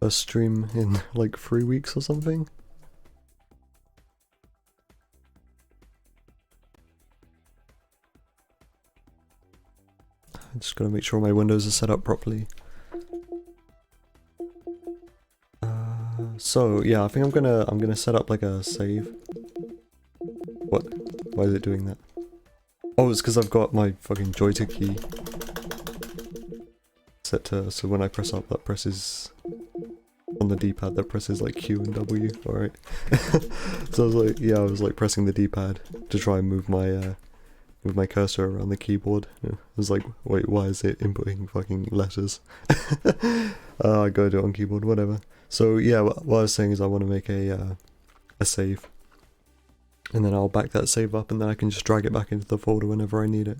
First stream in like 3 weeks or something. I just gotta make sure my windows are set up properly. So yeah, I think I'm gonna set up like a save. What? Why is it doing that? Oh, it's because I've got my fucking joystick key set to, so when I press up, that presses on the D-pad, that presses like Q and W. Alright. So I was like, yeah, I was like pressing the D-pad to try and move my cursor around the keyboard. I was like, wait, why is it inputting fucking letters? I gotta do it on keyboard, whatever. So yeah, what I was saying is I want to make a save. And then I'll back that save up and then I can just drag it back into the folder whenever I need it.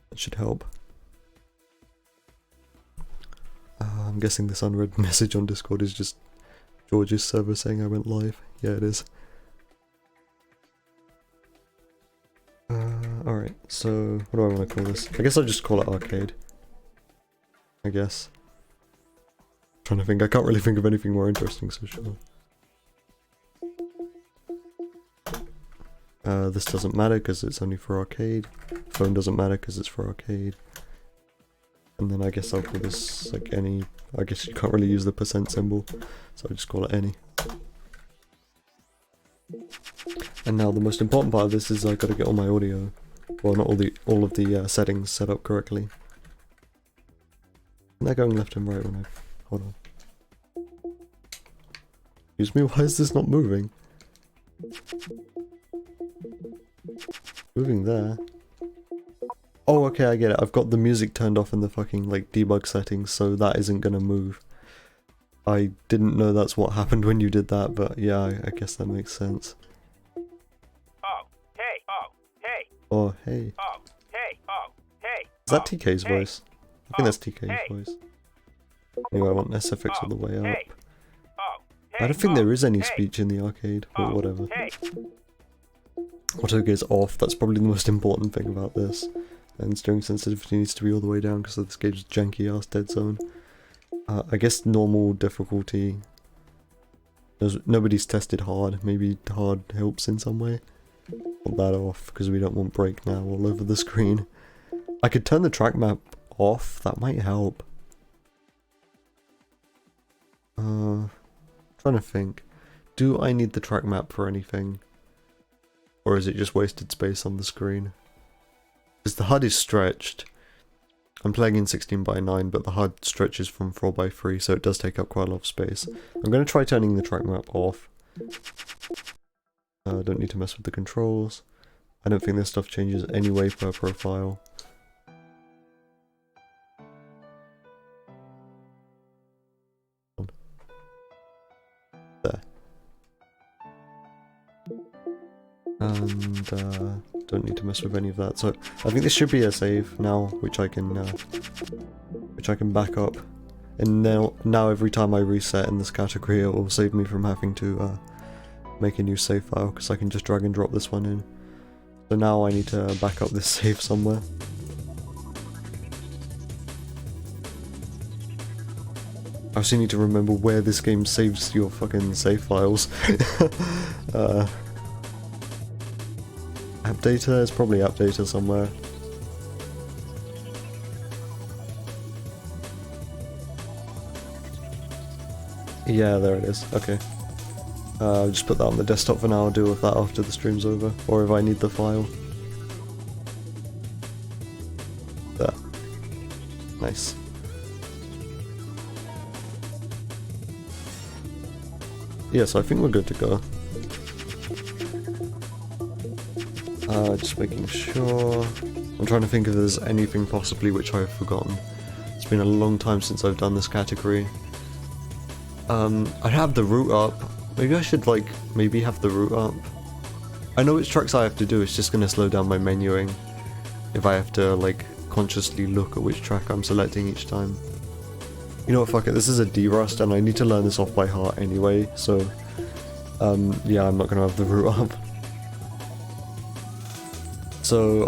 That should help. I'm guessing this unread message on Discord is just George's server saying I went live. Yeah, it is. Alright, so what do I want to call this? I guess I'll just call it arcade. I guess. Trying to think, I can't really think of anything more interesting, so sure. This doesn't matter because it's only for arcade. Phone doesn't matter because it's for arcade. And then I guess I'll call this like any. I guess you can't really use the % symbol, so I'll just call it any. And now the most important part of this is I gotta get all my audio, well, not all of the settings set up correctly. And they're going left and right when I hold on. Excuse me, why is this not moving? Moving there. Oh, okay, I get it. I've got the music turned off in the fucking, like, debug settings, so that isn't gonna move. I didn't know that's what happened when you did that, but yeah, I guess that makes sense. Oh, hey, oh, hey. Oh, hey. Oh, hey, oh, hey. Is that TK's hey. voice? I think that's TK's voice. Anyway, I want SFX all the way up. Hey. Oh, hey. I don't think there is any hey. speech in the arcade, but whatever. Hey. Auto gear's off, that's probably the most important thing about this. And steering sensitivity needs to be all the way down because of this game's janky ass dead zone. I guess normal difficulty. Nobody's tested hard, maybe hard helps in some way. Put that off because we don't want break now all over the screen. I could turn the track map off, that might help. Trying to think. Do I need the track map for anything? Or is it just wasted space on the screen? Because the HUD is stretched. I'm playing in 16:9, but the HUD stretches from 4:3, so it does take up quite a lot of space. I'm going to try turning the track map off. Don't need to mess with the controls. I don't think this stuff changes anyway per profile. There. And don't need to mess with any of that. So I think this should be a save now, which I can back up. And now every time I reset in this category, it will save me from having to make a new save file because I can just drag and drop this one in. So now I need to back up this save somewhere. I also need to remember where this game saves your fucking save files. App data is probably app data somewhere. Yeah, there it is. Okay. I'll just put that on the desktop for now. I'll deal with that after the stream's over, or if I need the file. There. Nice. Yeah, so I think we're good to go. Just making sure. I'm trying to think if there's anything possibly which I've forgotten. It's been a long time since I've done this category. I have the route up. Maybe I should maybe have the route up. I know which tracks I have to do, it's just gonna slow down my menuing if I have to consciously look at which track I'm selecting each time. You know what, fuck it, this is a derust and I need to learn this off by heart anyway, so yeah, I'm not gonna have the route up. So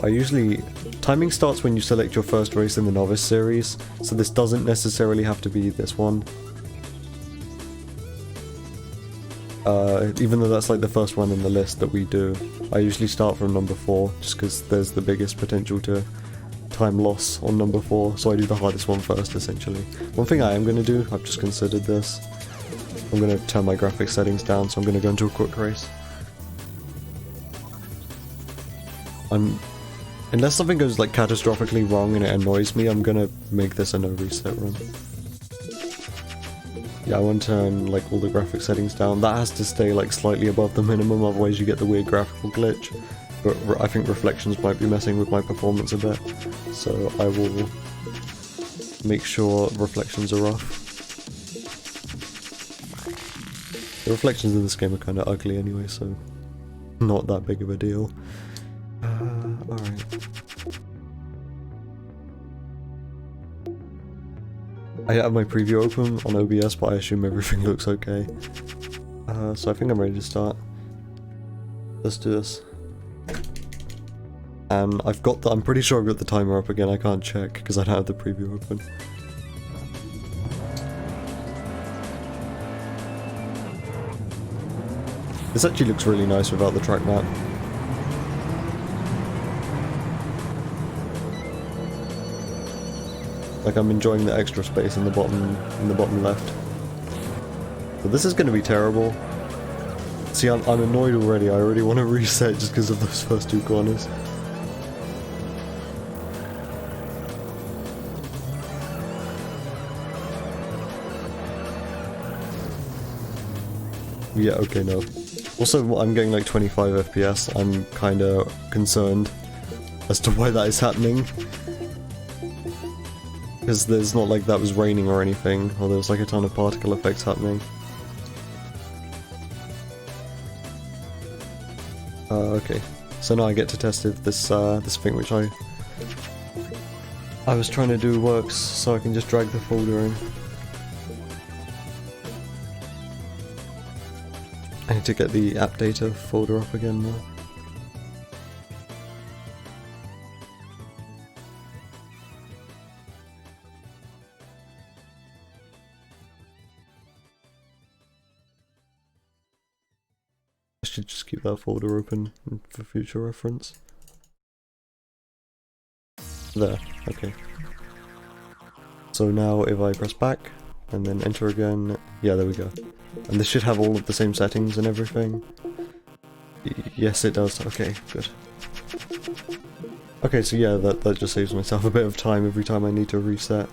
timing starts when you select your first race in the novice series, so this doesn't necessarily have to be this one. even though that's like the first one in the list that we do, I usually start from number 4, just because there's the biggest potential to time loss on number 4, so I do the hardest one first, essentially. One thing I am going to do, I've just considered this, I'm going to turn my graphics settings down, so I'm going to go into a quick race. Unless something goes like catastrophically wrong and it annoys me, I'm going to make this a no reset run. Yeah, I want to turn like all the graphic settings down. That has to stay like slightly above the minimum, otherwise you get the weird graphical glitch. But I think reflections might be messing with my performance a bit, so I will make sure reflections are off. The reflections in this game are kind of ugly anyway, so not that big of a deal. Alright. I have my preview open on OBS, but I assume everything looks okay. So I think I'm ready to start. Let's do this. And I'm pretty sure I've got the timer up again, I can't check because I don't have the preview open. This actually looks really nice without the track map. Like I'm enjoying the extra space in the bottom left. But this is going to be terrible. See, I'm annoyed already. I already want to reset just because of those first 2 corners. Yeah, okay, no. Also, I'm getting like 25 FPS. I'm kind of concerned as to why that is happening. Because there's not like that was raining or anything, or there's like a ton of particle effects happening. Okay. So now I get to test if this thing which I was trying to do works, so I can just drag the folder in. I need to get the app data folder up again now. I should just keep that folder open for future reference. There, okay. So now if I press back and then enter again, yeah, there we go. And this should have all of the same settings and everything. Yes, it does. Okay, good. Okay, so yeah, that just saves myself a bit of time every time I need to reset.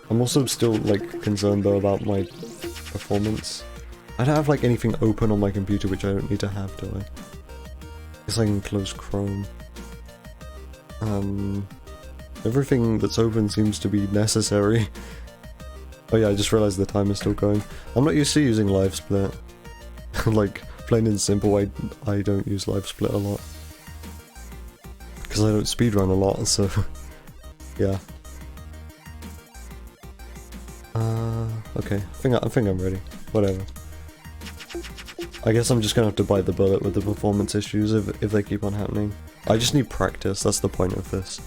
I'm also still like concerned though about my performance. I don't have like anything open on my computer which I don't need to have, do I? I guess I can close Chrome. Everything that's open seems to be necessary. Oh yeah, I just realized the time is still going. I'm not used to using live split. Like, plain and simple, I don't use live split a lot. Because I don't speedrun a lot, so yeah. Okay, I think I'm ready. Whatever. I guess I'm just gonna have to bite the bullet with the performance issues if they keep on happening. I just need practice, that's the point of this.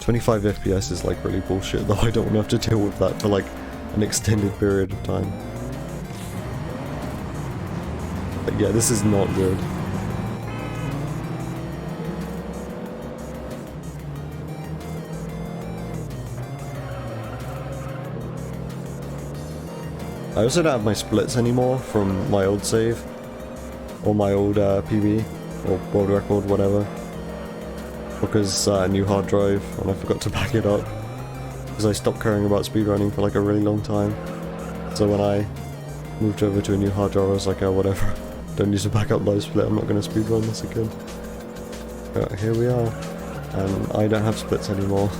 25 FPS is like really bullshit though, I don't want to have to deal with that for like an extended period of time. But yeah, this is not good. I also don't have my splits anymore from my old save, or my old PB, or world record, whatever, because new hard drive, and I forgot to back it up, because I stopped caring about speedrunning for like a really long time. So when I moved over to a new hard drive, I was like, oh whatever, don't need to back up live split, I'm not going to speedrun this again. Here we are, and I don't have splits anymore.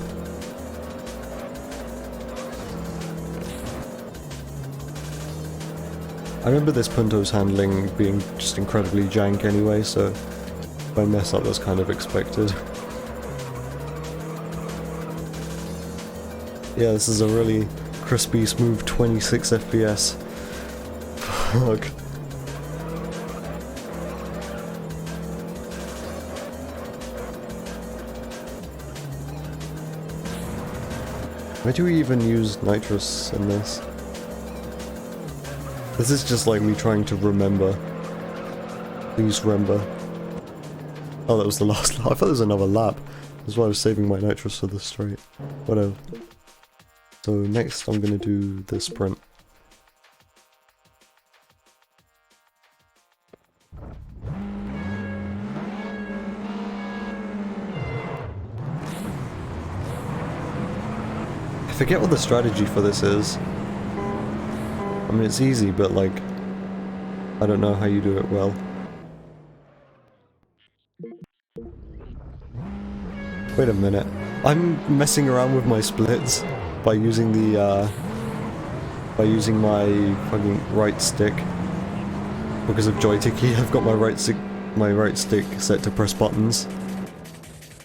I remember this Punto's handling being just incredibly jank anyway, so if I mess up that's kind of expected. Yeah, this is a really crispy, smooth 26 FPS. Fuck. Why do we even use nitrous in this? This is just like me trying to remember. Please remember. Oh, that was the last lap. I thought there was another lap. That's why I was saving my nitrous for the straight. Whatever. So next I'm gonna do the sprint. I forget what the strategy for this is. I mean, it's easy, but like, I don't know how you do it well. Wait a minute. I'm messing around with my splits by using the, by using my fucking right stick. Because of joysticky, I've got my right stick set to press buttons.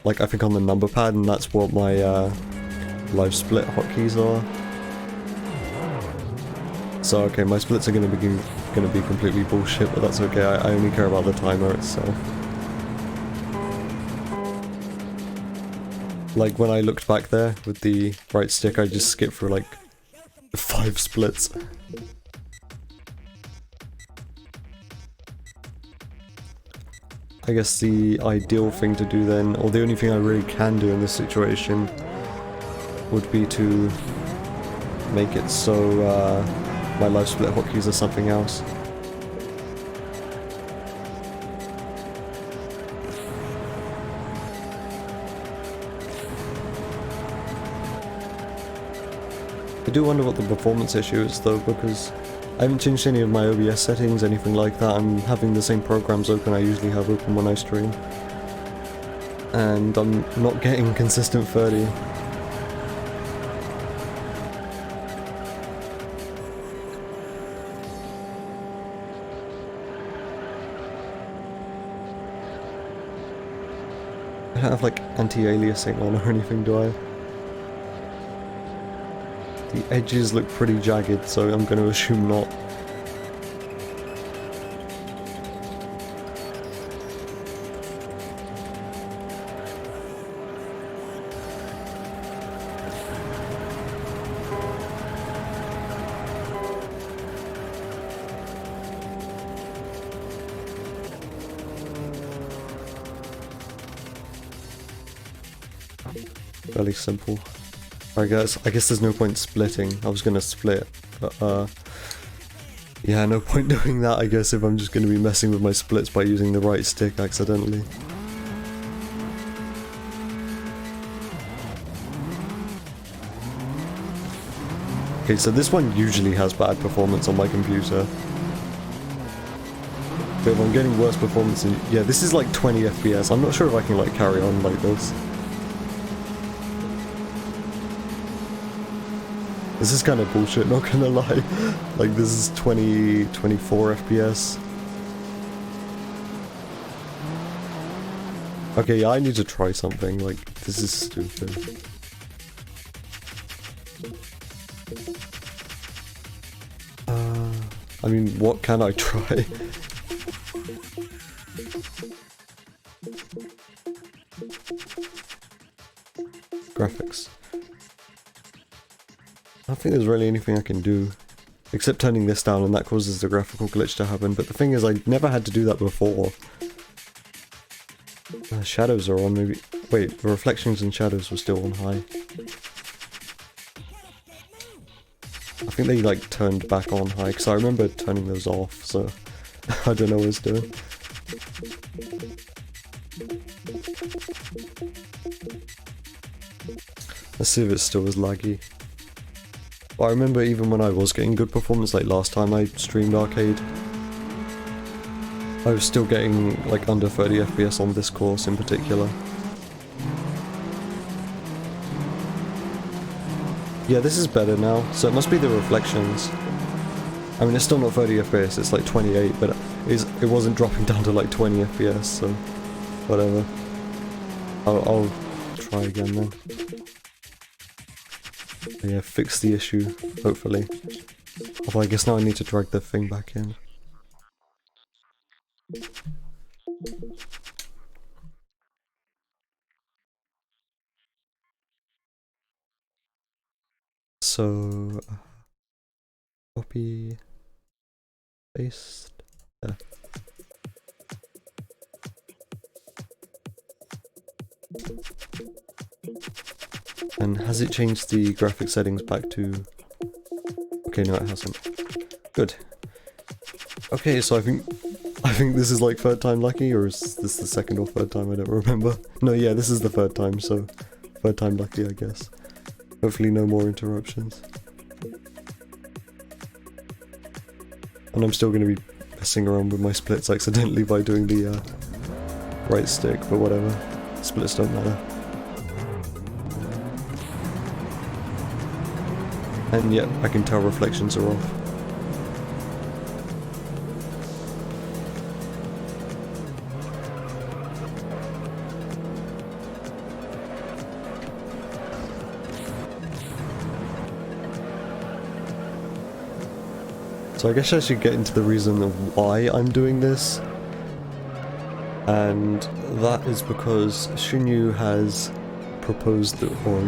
Like, I think on the number pad, and that's what my, live split hotkeys are. So okay, my splits are gonna be completely bullshit, but that's okay. I only care about the timer itself. Like when I looked back there with the right stick, I just skipped through like 5 splits. I guess the ideal thing to do then, or the only thing I really can do in this situation, would be to make it so my live split hotkeys are something else. I do wonder what the performance issue is though, because I haven't changed any of my OBS settings, anything like that. I'm having the same programs open I usually have open when I stream. And I'm not getting consistent 30. I don't have like anti-aliasing on or anything, do I? The edges look pretty jagged, so I'm going to assume not. Fairly simple. I guess there's no point splitting. I was gonna split, but yeah, no point doing that I guess if I'm just gonna be messing with my splits by using the right stick accidentally. Okay, so this one usually has bad performance on my computer. But if I'm getting worse performance yeah, this is like 20 FPS. I'm not sure if I can like carry on like this. This is kind of bullshit, not gonna lie. Like, this is 24 FPS. Okay, yeah, I need to try something. Like, this is stupid. I mean, what can I try? Graphics. I don't think there's really anything I can do, except turning this down, and that causes the graphical glitch to happen, but the thing is, I never had to do that before. Shadows are on, maybe. Wait, the reflections and shadows were still on high. I think they, like, turned back on high, because I remember turning those off, so I don't know what it's doing. Let's see if it still is laggy. But I remember even when I was getting good performance, like last time I streamed arcade, I was still getting like under 30 FPS on this course in particular. Yeah, this is better now, so it must be the reflections. I mean, it's still not 30 FPS, it's like 28, but it wasn't dropping down to like 20 FPS, so whatever. I'll try again then. Yeah, fix the issue, hopefully. Although I guess now I need to drag the thing back in. So... copy... Paste. There. And has it changed the graphic settings back to... Okay, no it hasn't. Good. Okay, so I think this is like third time lucky, or is this the second or third time? I don't remember. No, yeah, this is the third time, so third time lucky, I guess. Hopefully no more interruptions. And I'm still going to be messing around with my splits accidentally by doing the right stick, but whatever. Splits don't matter. And yep, I can tell reflections are off. So I guess I should get into the reason of why I'm doing this. And that is because Shinyu has proposed that, or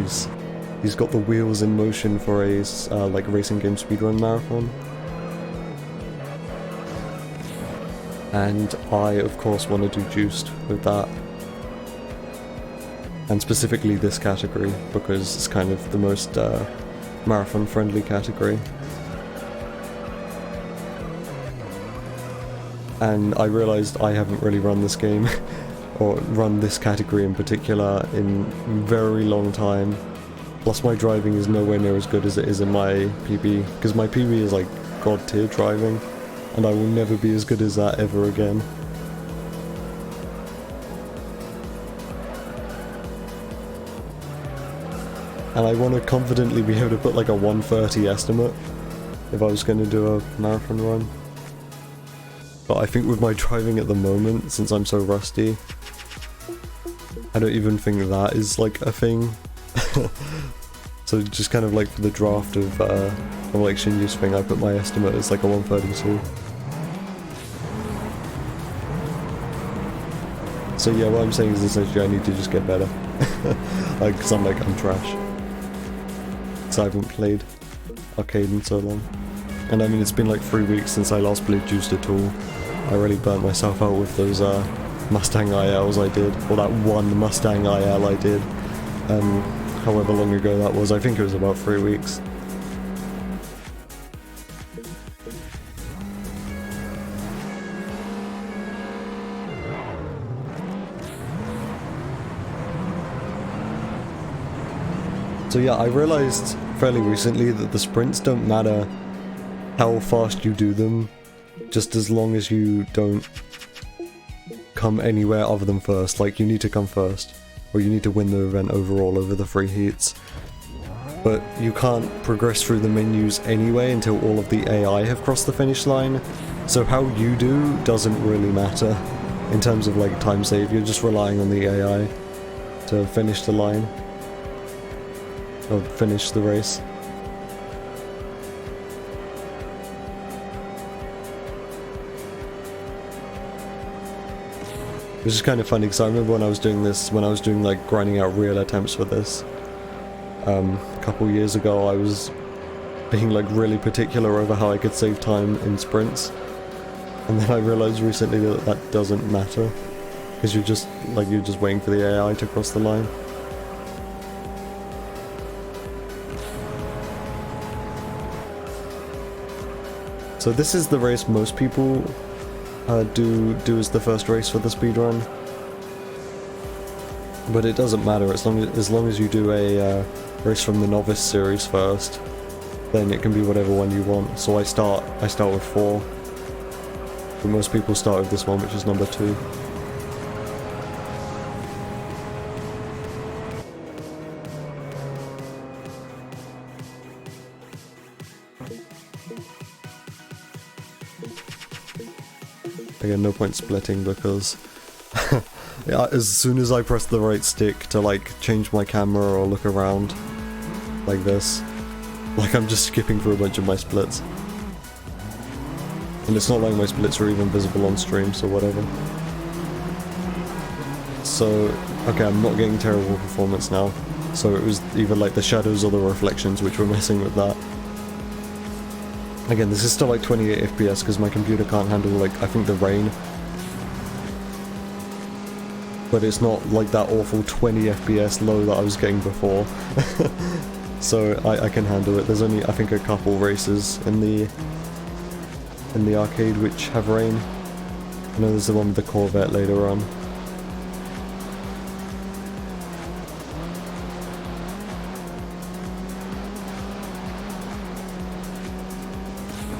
he's got the wheels in motion for a like racing game speedrun marathon. And I of course want to do juiced with that. And specifically this category, because it's kind of the most marathon friendly category. And I realised I haven't really run this game, or run this category in particular, in a very long time. Plus my driving is nowhere near as good as it is in my PB, because my PB is like god tier driving, and I will never be as good as that ever again. And I want to confidently be able to put like a 1:30 estimate if I was going to do a marathon run. But I think with my driving at the moment, since I'm so rusty, I don't even think that is like a thing. So just kind of like for the draft of like Shinju's thing, I put my estimate as like a 1:32. So yeah, what I'm saying is essentially I need to just get better. Like, cause I'm trash. So I haven't played arcade in so long. And I mean, it's been like 3 weeks since I last played Juiced at all. I really burnt myself out with those Mustang ILs I did, or that one Mustang IL I did. However long ago that was, I think it was about 3 weeks. So yeah, I realised fairly recently that the sprints don't matter how fast you do them, just as long as you don't come anywhere other than first. Like, you need to come first, or you need to win the event overall over the 3 heats. But you can't progress through the menus anyway until all of the AI have crossed the finish line, so how you do doesn't really matter in terms of like time save. You're just relying on the AI to finish the line, or finish the race. Which is kind of funny, because I remember when I was doing this, when I was doing like grinding out real attempts for this, a couple years ago, I was being like really particular over how I could save time in sprints, and then I realized recently that that doesn't matter, because you're just waiting for the AI to cross the line. So this is the race most people do as the first race for the speedrun, but it doesn't matter as long as you do a race from the novice series first, then it can be whatever one you want. So I start with 4, but most people start with this one, which is number 2. Again, no point splitting because yeah, as soon as I press the right stick to like change my camera or look around like this, like I'm just skipping through a bunch of my splits. And it's not like my splits are even visible on stream, so whatever. So, okay, I'm not getting terrible performance now. So it was either like the shadows or the reflections which were messing with that. Again, this is still like 28 FPS because my computer can't handle, like, I think the rain. But it's not like that awful 20 FPS low that I was getting before. So I can handle it. There's only, I think, a couple races in the arcade which have rain. I know there's the one with the Corvette later on.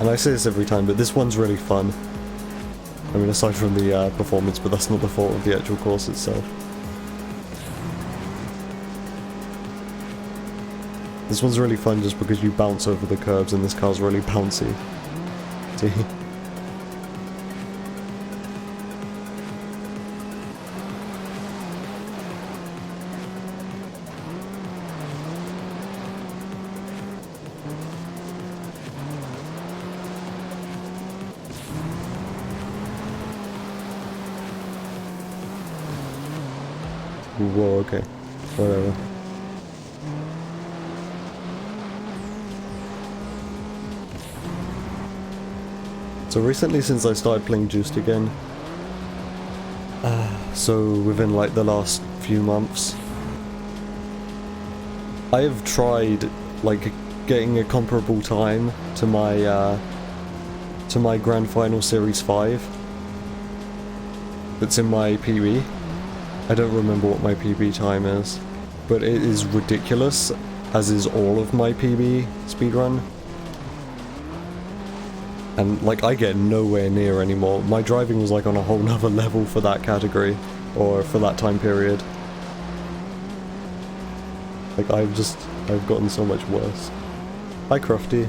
And I say this every time, but this one's really fun. I mean, aside from the performance, but that's not the fault of the actual course itself. This one's really fun just because you bounce over the curbs and this car's really bouncy. See? Whoa, okay. Whatever. So recently, since I started playing Juiced again, so within like the last few months, I have tried like getting a comparable time to my Grand Final Series 5 that's in my PB. I don't remember what my PB time is, but it is ridiculous, as is all of my PB speedrun. And like, I get nowhere near anymore. My driving was like on a whole nother level for that category, or for that time period. Like, I've gotten so much worse. Hi, Crufty.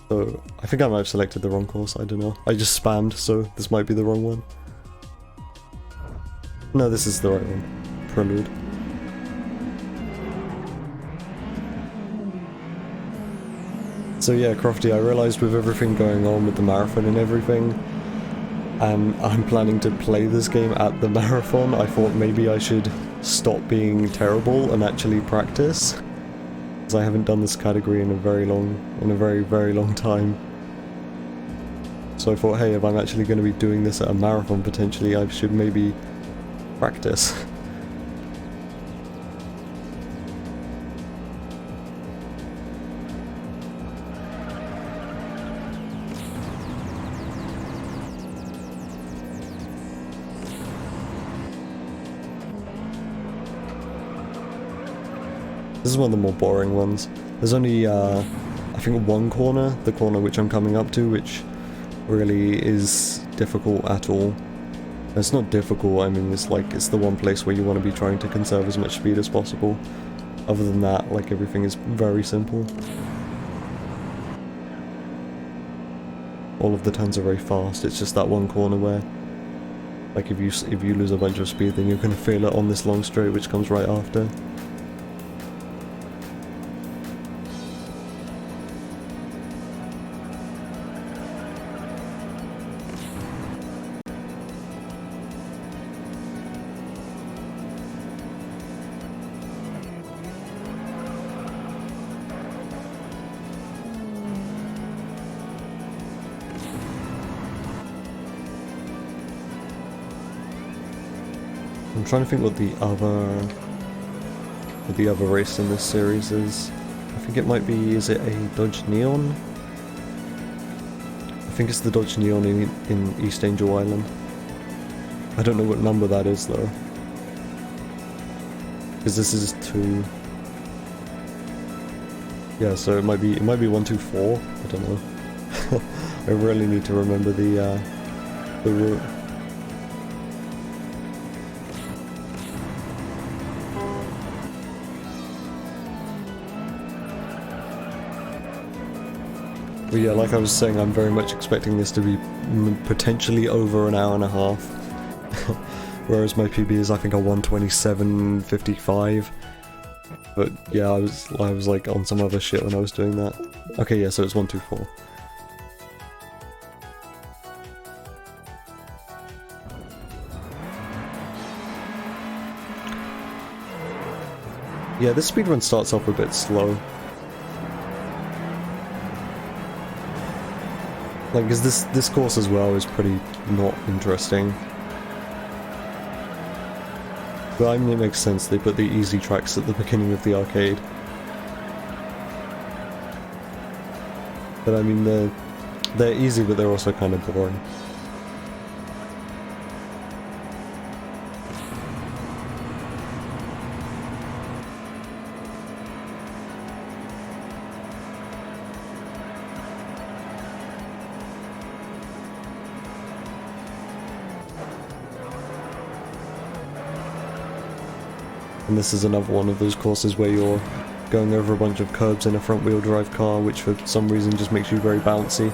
So, I think I might have selected the wrong course, I don't know. I just spammed, so this might be the wrong one. No, this is the right one. Prelude. So yeah, Crofty, I realised with everything going on with the marathon and everything, and I'm planning to play this game at the marathon, I thought maybe I should stop being terrible and actually practice. Because I haven't done this category in a very, very long time. So I thought, hey, if I'm actually going to be doing this at a marathon potentially, I should maybe practice. This is one of the more boring ones. There's only, I think one corner, the corner which I'm coming up to, which really is difficult at all. It's not difficult, I mean, it's like, it's the one place where you want to be trying to conserve as much speed as possible. Other than that, like, everything is very simple. All of the turns are very fast, it's just that one corner where, like, if you lose a bunch of speed, then you're going to feel it on this long straight which comes right after. I'm trying to think what the other race in this series is. I think it might be, is it a Dodge Neon? I think it's the Dodge Neon in East Angel Island. I don't know what number that is though. Because this is 2. Yeah, so it might be 124. I don't know. I really need to remember the route. But yeah, like I was saying, I'm very much expecting this to be potentially over an hour and a half. Whereas my PB is, I think, a 1:27:55. But yeah, I was like on some other shit when I was doing that. Okay, yeah, so it's 1:24. Yeah, this speedrun starts off a bit slow. Like, because this course as well is pretty not interesting. But I mean, it makes sense, they put the easy tracks at the beginning of the arcade. But I mean, they're easy, but they're also kind of boring. And this is another one of those courses where you're going over a bunch of curbs in a front-wheel drive car, which for some reason just makes you very bouncy.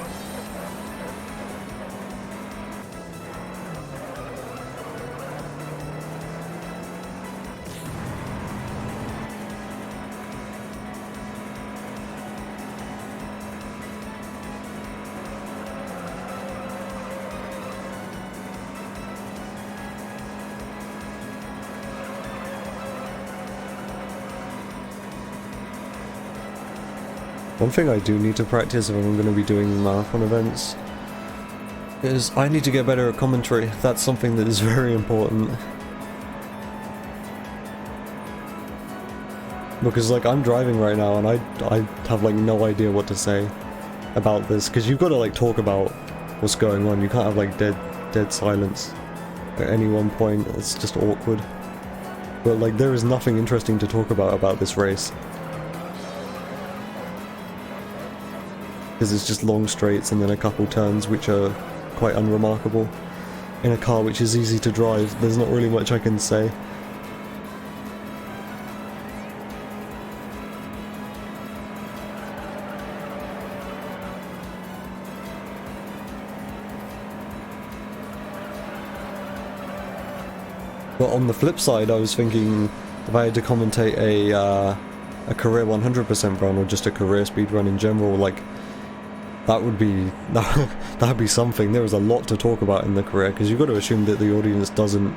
One thing I do need to practice if I'm going to be doing marathon events is I need to get better at commentary. That's something that is very important. Because like I'm driving right now and I have like no idea what to say about this, because you've got to like talk about what's going on. You can't have like dead silence at any one point. It's just awkward. But like there is nothing interesting to talk about this race. Because it's just long straights and then a couple turns which are quite unremarkable. In a car which is easy to drive, there's not really much I can say. But on the flip side, I was thinking if I had to commentate a career 100% run or just a career speed run in general, like that would be something. There is a lot to talk about in the career, because you've got to assume that the audience doesn't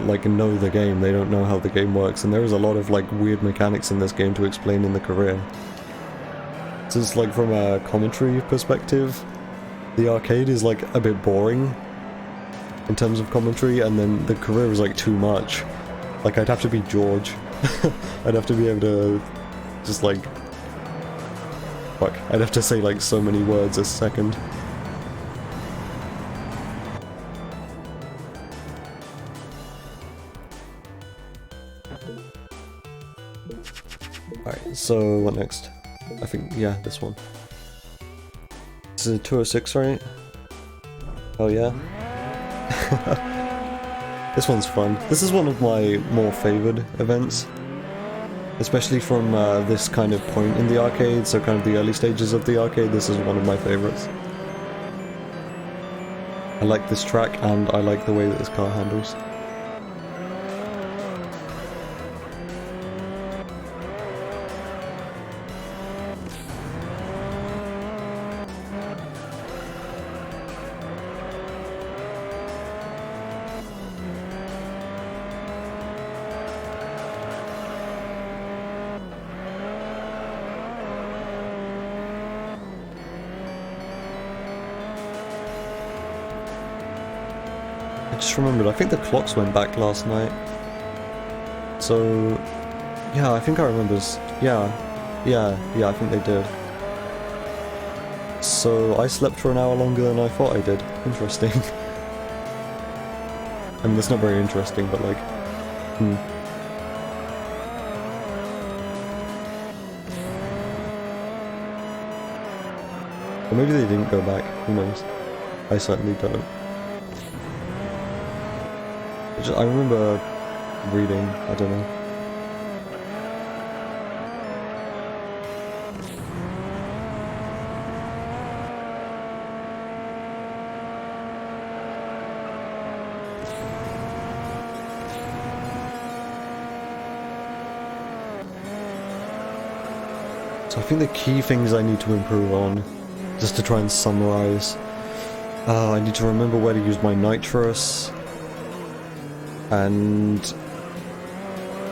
like know the game. They don't know how the game works, and there is a lot of like weird mechanics in this game to explain in the career. So it's like from a commentary perspective, the arcade is like a bit boring in terms of commentary, and then the career is like too much. Like I'd have to be George. I'd have to be able to just like I'd have to say like so many words a second. Alright, so what next? I think, yeah, this one. This is a 206, right? Oh yeah? This one's fun. This is one of my more favoured events. Especially from this kind of point in the arcade, so kind of the early stages of the arcade, this is one of my favourites. I like this track, and I like the way that this car handles. I just remembered, I think the clocks went back last night. So, yeah, I think I remember. Yeah, I think they did. So, I slept for an hour longer than I thought I did. Interesting. I mean, that's not very interesting, but like, Or maybe they didn't go back, who knows. I certainly don't. I remember reading, I don't know. So I think the key things I need to improve on, just to try and summarize, I need to remember where to use my nitrous. And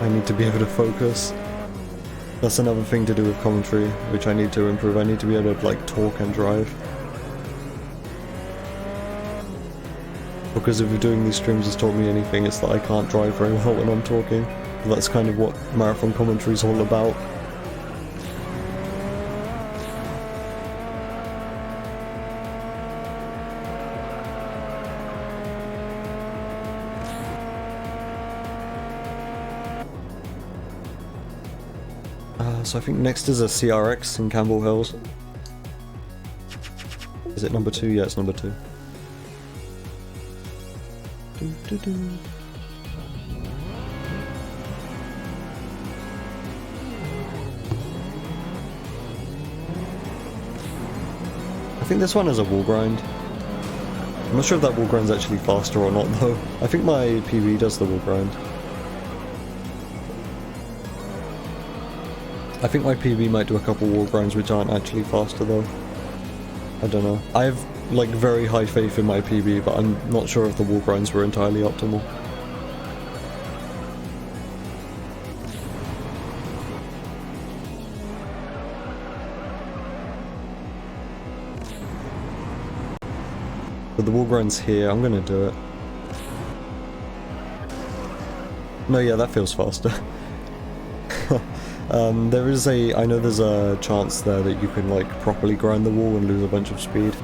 I need to be able to focus. That's another thing to do with commentary, which I need to improve. I need to be able to like talk and drive. Because if you're doing these streams has taught me anything, it's that I can't drive very well when I'm talking. That's kind of what marathon commentary is all about. So I think next is a CRX in Campbell Hills. Is it number 2? Yeah, it's number 2. I think this one has a wall grind. I'm not sure if that wall grind's actually faster or not though. I think my PB does the wall grind. I think my PB might do a couple wall grinds which aren't actually faster though. I don't know. I have like very high faith in my PB, but I'm not sure if the wall grinds were entirely optimal. But the wall grind's here, I'm gonna do it. No, yeah, that feels faster. There is I know there's a chance there that you can like properly grind the wall and lose a bunch of speed.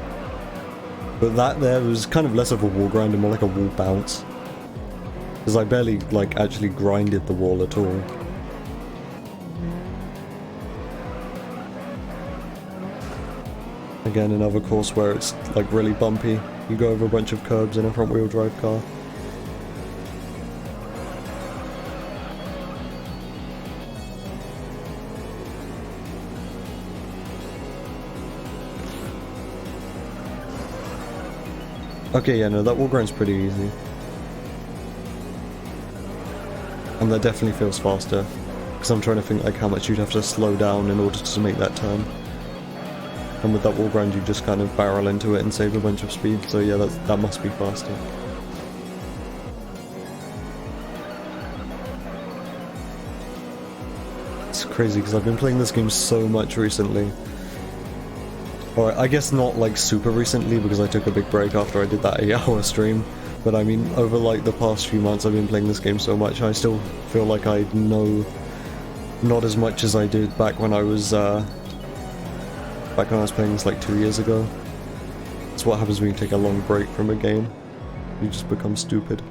But that there was kind of less of a wall grind and more like a wall bounce. Because I barely like actually grinded the wall at all. Again, another course where it's like really bumpy. You go over a bunch of curbs in a front wheel drive car. Okay, yeah, no, that wall grind's pretty easy. And that definitely feels faster. Because I'm trying to think like how much you'd have to slow down in order to make that turn. And with that wall grind you just kind of barrel into it and save a bunch of speed, so yeah, that must be faster. It's crazy because I've been playing this game so much recently. Or I guess not like super recently because I took a big break after I did that 8-hour stream. But I mean, over like the past few months I've been playing this game so much, I still feel like I know not as much as I did back when I was playing this like 2 years ago. It's what happens when you take a long break from a game. You just become stupid.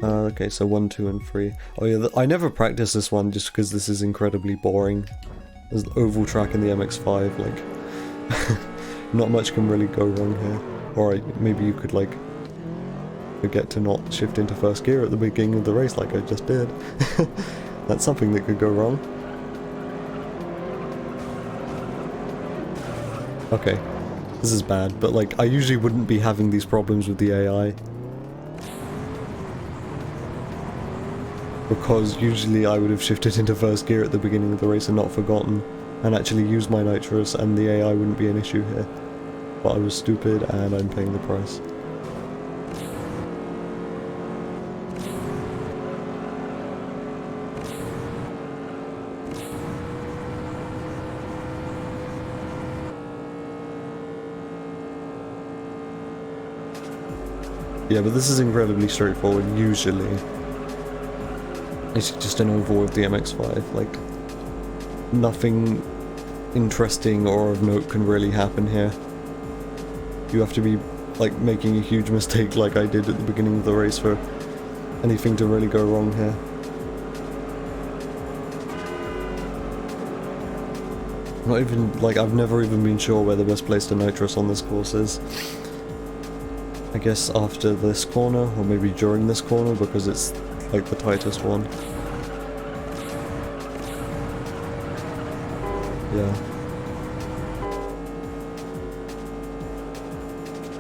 Okay, so 1, 2, and 3. Oh yeah, I never practiced this one just because this is incredibly boring. There's the oval track in the MX-5, like... not much can really go wrong here. Or maybe you could, like, forget to not shift into first gear at the beginning of the race like I just did. That's something that could go wrong. Okay, this is bad, but, like, I usually wouldn't be having these problems with the AI. Because usually I would have shifted into first gear at the beginning of the race and not forgotten, and actually used my nitrous, and the AI wouldn't be an issue here. But I was stupid, and I'm paying the price. Yeah, but this is incredibly straightforward, usually. It's just an oval with the MX-5, like, nothing interesting or of note can really happen here. You have to be, like, making a huge mistake like I did at the beginning of the race for anything to really go wrong here. Not even, like, I've never even been sure where the best place to nitrous on this course is. I guess after this corner, or maybe during this corner, because it's like the tightest one. Yeah.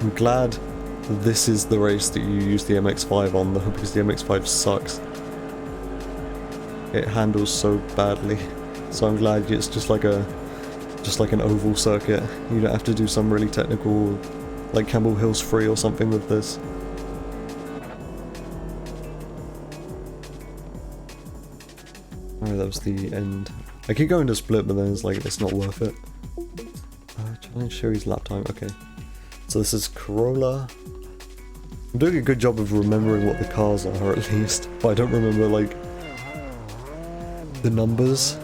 I'm glad this is the race that you use the MX-5 on though, because the MX-5 sucks. It handles so badly. So I'm glad it's just like an oval circuit. You don't have to do some really technical like Campbell Hills free or something with this. Alright, that was the end. I keep going to split, but then it's like, it's not worth it. Challenge series lap time, okay. So this is Corolla. I'm doing a good job of remembering what the cars are, at least. But I don't remember, like, the numbers.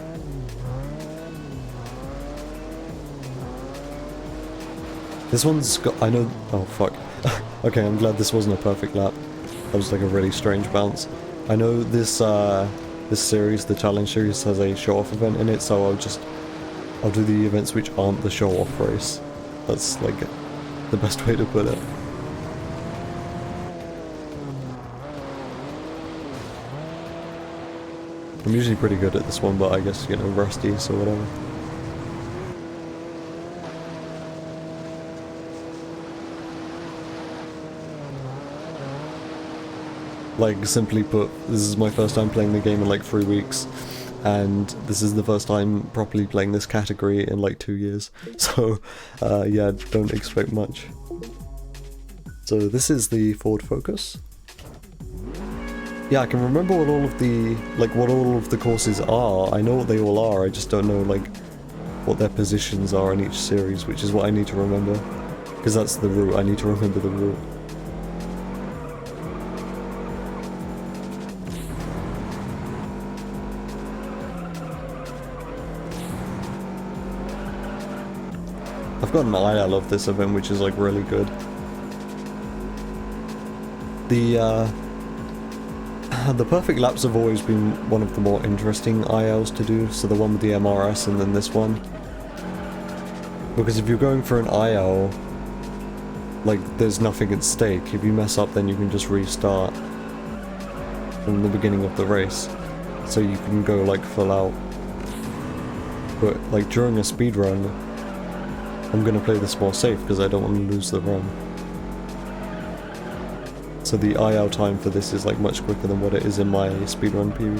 This one's got, I know, oh fuck. Okay, I'm glad this wasn't a perfect lap. That was like a really strange bounce. I know this, this series, the challenge series, has a show-off event in it, so I'll do the events which aren't the show-off race. That's like the best way to put it. I'm usually pretty good at this one, but I guess, you know, rusty, so whatever. Like, simply put, this is my first time playing the game in like 3 weeks, and this is the first time properly playing this category in like 2 years, so yeah, don't expect much. So this is the Ford Focus. Yeah, I can remember what all of the, like, what all of the courses are. I know what they all are, I just don't know, like, what their positions are in each series, which is what I need to remember. Because that's the route, I need to remember the route. I've got an IL of this event, which is, like, really good. The perfect laps have always been one of the more interesting ILs to do, so the one with the MRS and then this one. Because if you're going for an IL, like, there's nothing at stake. If you mess up, then you can just restart from the beginning of the race. So you can go, like, full out. But, like, during a speed run, I'm gonna play this more safe because I don't want to lose the run. So the IL time for this is like much quicker than what it is in my speedrun PB.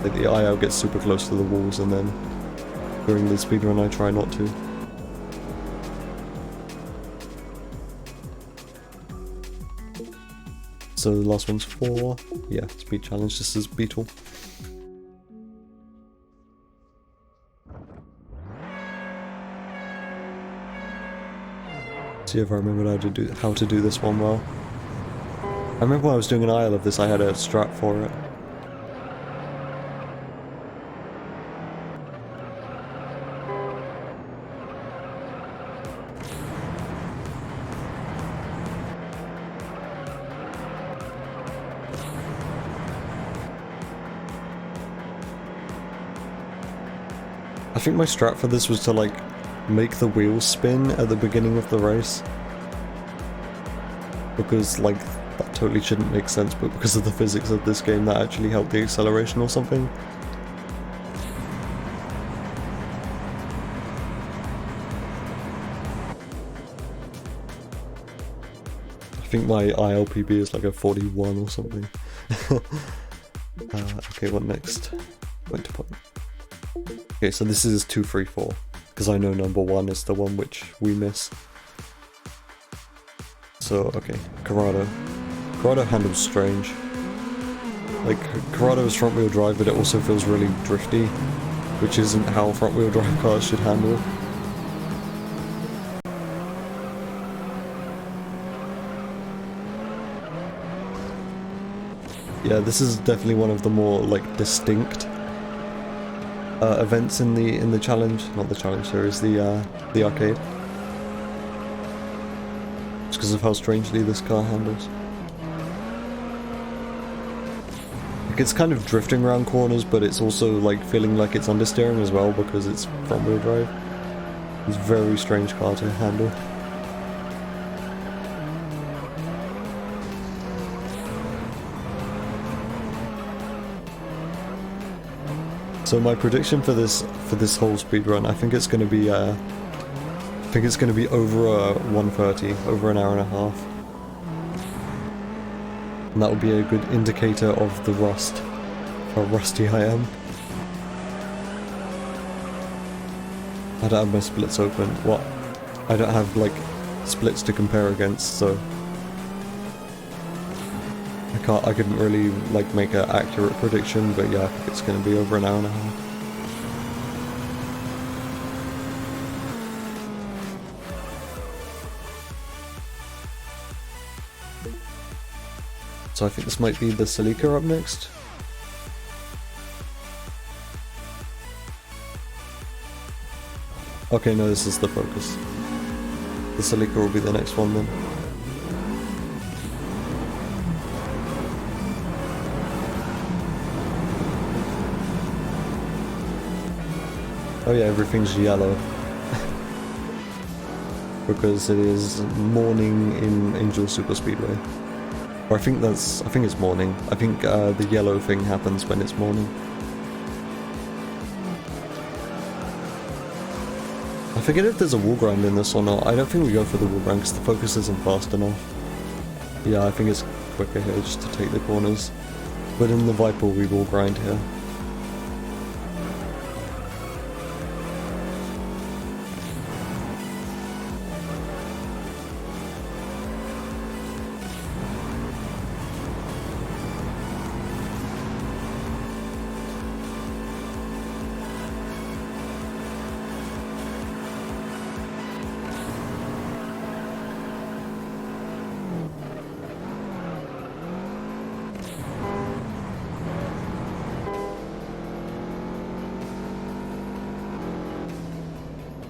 Like the IL gets super close to the walls, and then during the speedrun I try not to. So the last one's 4. Yeah, speed challenge. This is Beetle. See if I remember how to do this one well. I remember when I was doing an IL of this, I had a strat for it. I think my strat for this was to, like, make the wheels spin at the beginning of the race. Because, like, that totally shouldn't make sense, but because of the physics of this game, that actually helped the acceleration or something. I think my ILPB is like a 41 or something. Okay, what next? Point to point. Okay, so this is 234. Because I know number 1 is the one which we miss. So, okay, Corrado. Corrado handles strange. Like, Corrado is front wheel drive, but it also feels really drifty, which isn't how front wheel drive cars should handle. Yeah, this is definitely one of the more, like, distinct events in the challenge, not the challenge series, the arcade. Just because of how strangely this car handles. Like, it's kind of drifting around corners, but it's also like feeling like it's understeering as well because it's front wheel drive. It's a very strange car to handle. So my prediction for this whole speedrun, I think it's going to be over 1:30, over an hour and a half, and that will be a good indicator of the rust, how rusty I am. I don't have my splits open. What? I don't have, like, splits to compare against, so... I couldn't really, like, make an accurate prediction, but yeah, I think it's gonna be over an hour and a half. So I think this might be the Celica up next. Okay, no, this is the Focus. The Celica will be the next one then. Oh yeah, everything's yellow. Because it is morning in Angel Super Speedway. Or I think it's morning. I think the yellow thing happens when it's morning. I forget if there's a wall grind in this or not. I don't think we go for the wall grind because the Focus isn't fast enough. Yeah, I think it's quicker here just to take the corners. But in the Viper we wall grind here.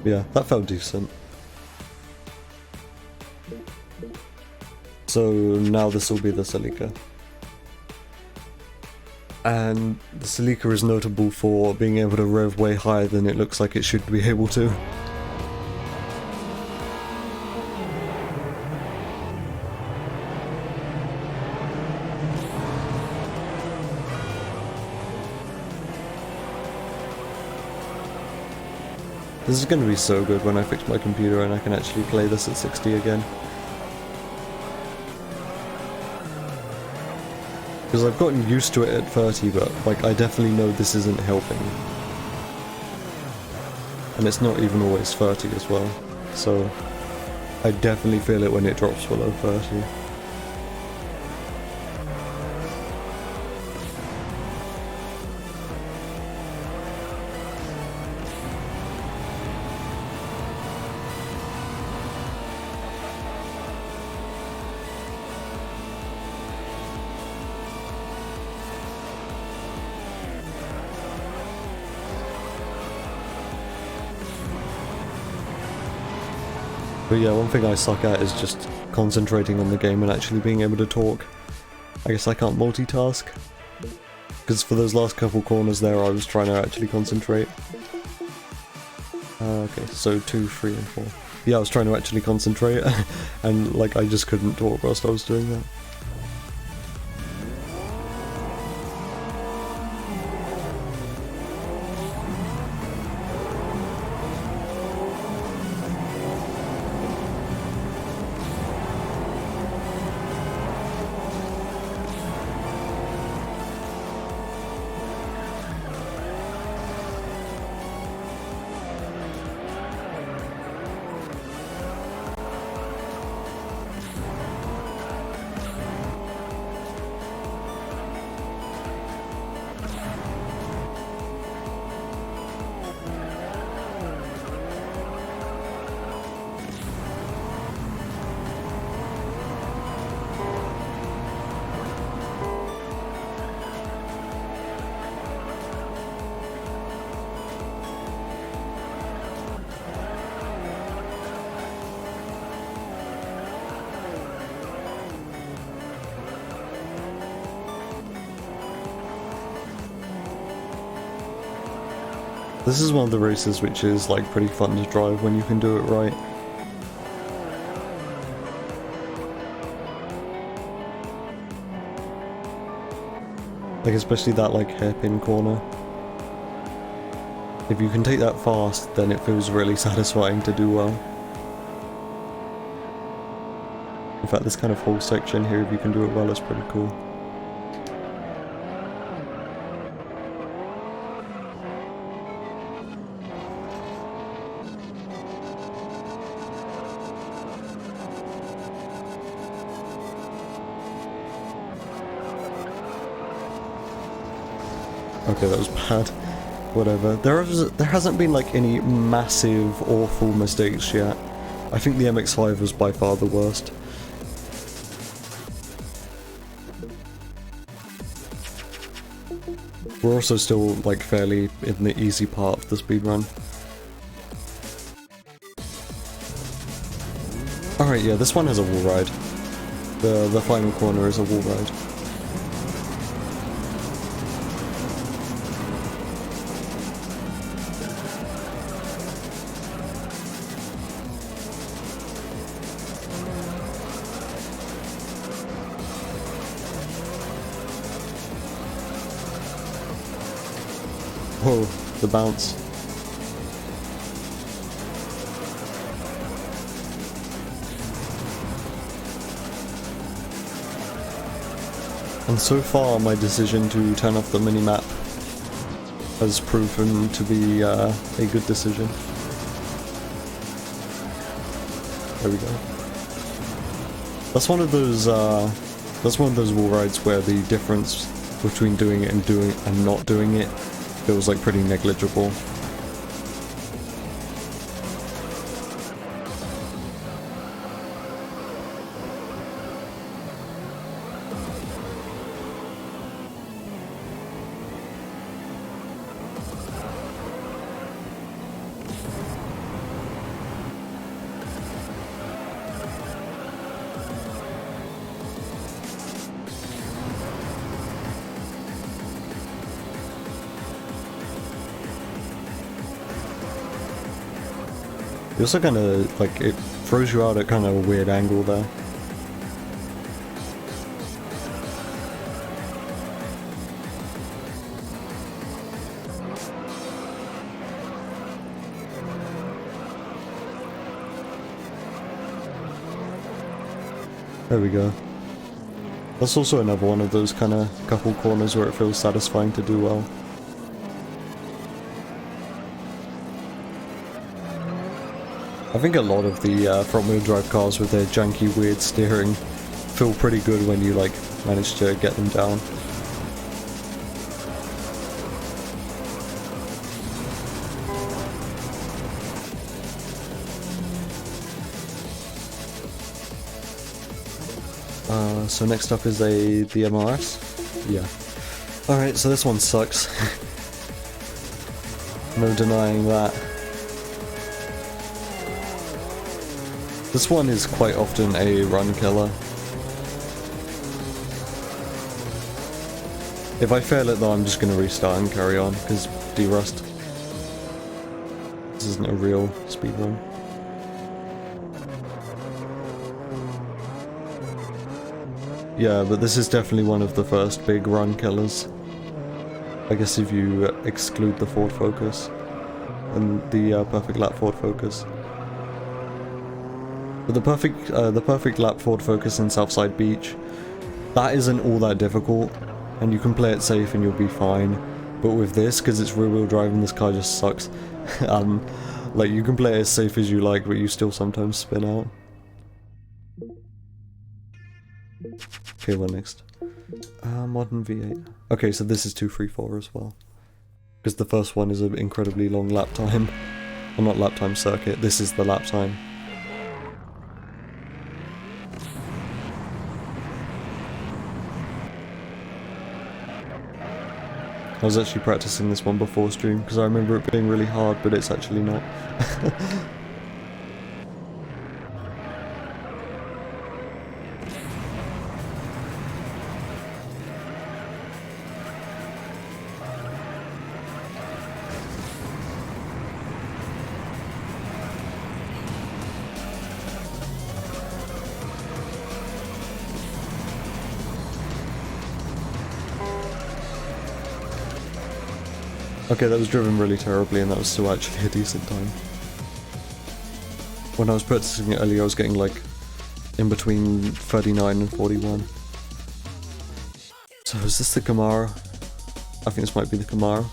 Yeah, that felt decent. So now this will be the Celica. And the Celica is notable for being able to rev way higher than it looks like it should be able to. This is going to be so good when I fix my computer and I can actually play this at 60 again. Because I've gotten used to it at 30, but like I definitely know this isn't helping. And it's not even always 30 as well, so I definitely feel it when it drops below 30. But yeah, one thing I suck at is just concentrating on the game and actually being able to talk. I guess I can't multitask. Because for those last couple corners there, I was trying to actually concentrate. Okay, so 2, 3, and 4. Yeah, I was trying to actually concentrate, and like I just couldn't talk whilst I was doing that. This is one of the races which is like pretty fun to drive when you can do it right. Like especially that like hairpin corner. If you can take that fast, then it feels really satisfying to do well. In fact, this kind of whole section here, if you can do it well, is pretty cool. Okay, that was bad. Whatever. There hasn't been like any massive, awful mistakes yet. I think the MX-5 was by far the worst. We're also still like fairly in the easy part of the speedrun. Alright, yeah, this one has a wall ride. The final corner is a wall ride. Whoa, the bounce. And so far, my decision to turn off the minimap has proven to be a good decision. There we go. That's one of those wall rides where the difference between doing it and not doing it feels like pretty negligible. It also kind of, like, it throws you out at kind of a weird angle there. There we go. That's also another one of those kind of couple corners where it feels satisfying to do well. I think a lot of the front-wheel drive cars with their janky, weird steering feel pretty good when you, like, manage to get them down. So next up is the MRS? Yeah. Alright, so this one sucks. No denying that. This one is quite often a run killer. If I fail it though, I'm just gonna restart and carry on, because derust. This isn't a real speedrun. Yeah, but this is definitely one of the first big run killers. I guess if you exclude the Ford Focus and the perfect lap Ford Focus. But the perfect lap Ford Focus in Southside Beach, that isn't all that difficult, and you can play it safe and you'll be fine. But with this, because it's rear-wheel drive and this car just sucks, like you can play it as safe as you like, but you still sometimes spin out. Okay, what next? Modern V8. Okay, so this is 234 as well. Because the first one is an incredibly long lap time. Well, not lap time circuit, this is the lap time. I was actually practicing this one before stream, because I remember it being really hard, but it's actually not. Okay, that was driven really terribly, and that was still actually a decent time. When I was practicing it earlier, I was getting like in between 39 and 41. So is this the Camaro? I think this might be the Camaro.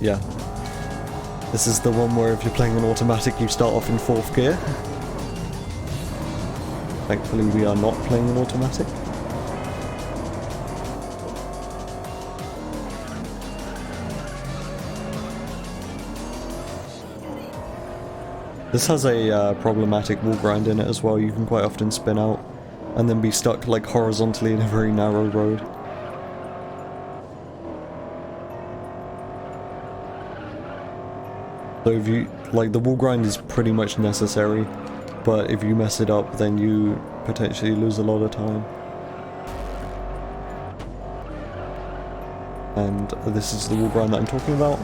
Yeah. This is the one where if you're playing an automatic, you start off in 4th gear. Thankfully, we are not playing an automatic. This has a problematic wall grind in it as well. You can quite often spin out and then be stuck like horizontally in a very narrow road. So if you, like, the wall grind is pretty much necessary, but if you mess it up then you potentially lose a lot of time. And this is the wall grind that I'm talking about.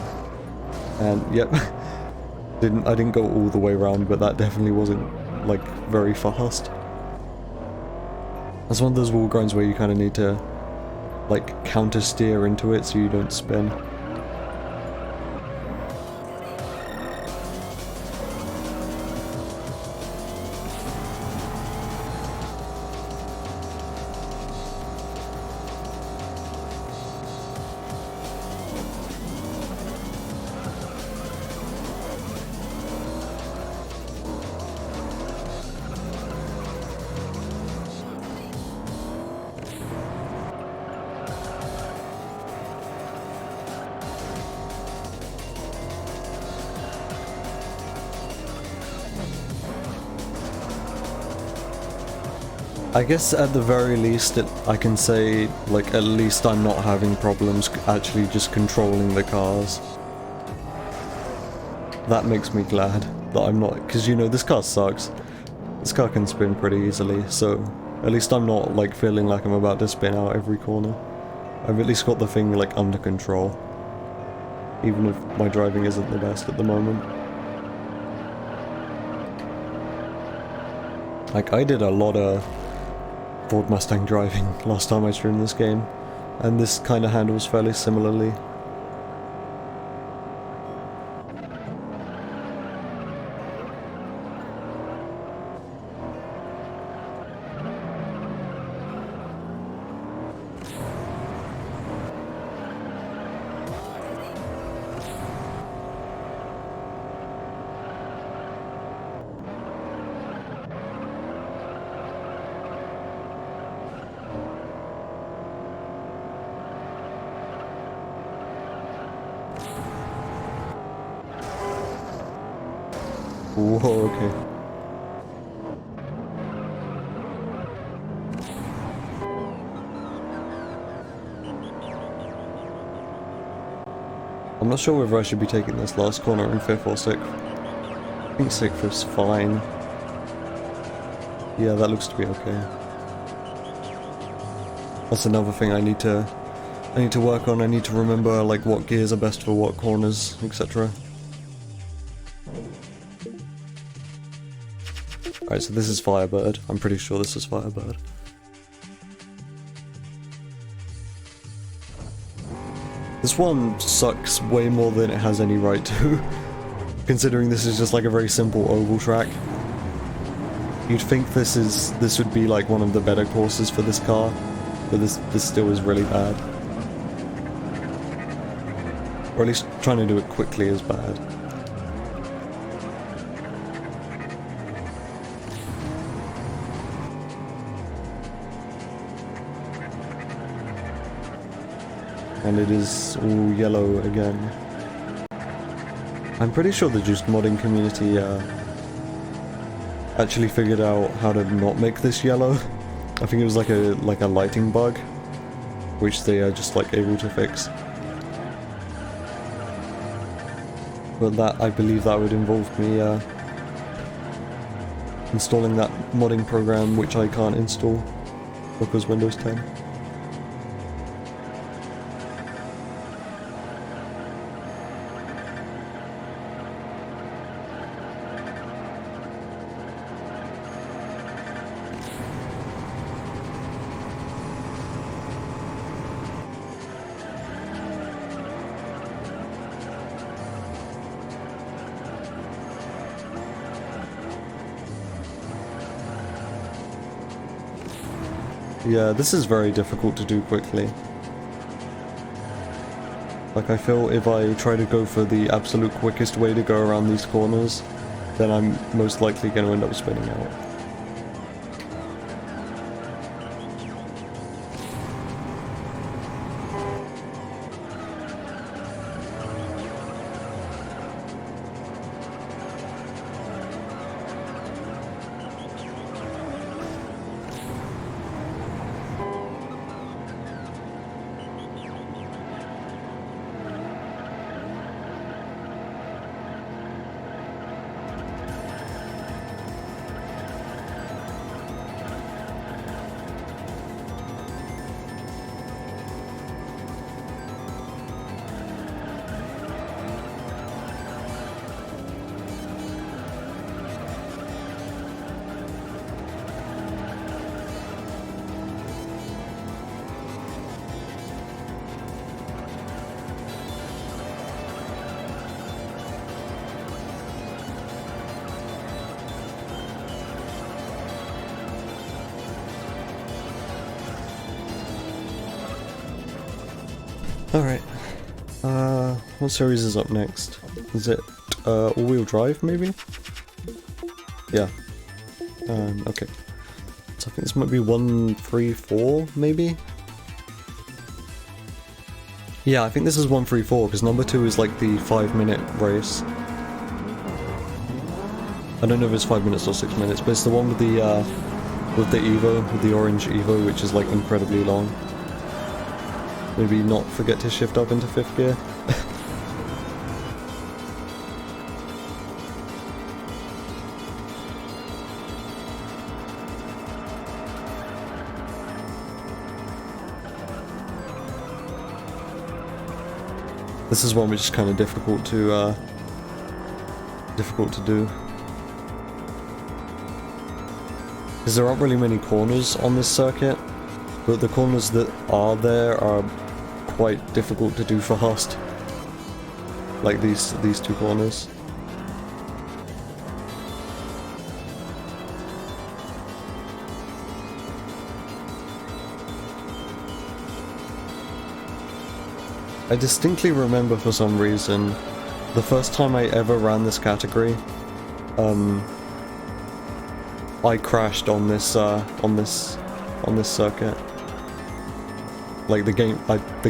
And yep, I didn't go all the way around, but that definitely wasn't like very fast. That's one of those wall grinds where you kind of need to like counter steer into it so you don't spin. I guess at the very least I can say, like, at least I'm not having problems actually just controlling the cars. That makes me glad that I'm not, because you know, this car sucks. This car can spin pretty easily, so at least I'm not like feeling like I'm about to spin out every corner. I've at least got the thing like under control, even if my driving isn't the best at the moment. Like, I did a lot of Ford Mustang driving last time I streamed this game, and this kind of handles fairly similarly. Whoa, okay. I'm not sure whether I should be taking this last corner in 5th or 6th. I think 6th is fine. Yeah, that looks to be okay. That's another thing I need to work on. I need to remember like what gears are best for what corners, etc. Alright, so this is Firebird. I'm pretty sure this is Firebird. This one sucks way more than it has any right to, considering this is just like a very simple oval track. You'd think this would be like one of the better courses for this car, but this still is really bad. Or at least trying to do it quickly is bad. And it is all yellow again. I'm pretty sure the Juiced modding community actually figured out how to not make this yellow. I think it was like a lighting bug, which they are just like able to fix. But that, I believe that would involve me installing that modding program, which I can't install because Windows 10. Yeah, this is very difficult to do quickly. Like, I feel if I try to go for the absolute quickest way to go around these corners, then I'm most likely going to end up spinning out. Alright. What series is up next? Is it all-wheel drive, maybe? Yeah. Okay. So I think this might be 134, maybe? Yeah, I think this is 134, because number 2 is like the 5-minute race. I don't know if it's 5 minutes or 6 minutes, but it's the one with the Evo, with the orange Evo, which is like incredibly long. Maybe not forget to shift up into 5th gear. This is one which is kind of difficult to do. Because there aren't really many corners on this circuit, but the corners that are there are quite difficult to do fast. Like these 2 corners. I distinctly remember for some reason, the first time I ever ran this category, I crashed on this circuit. Like the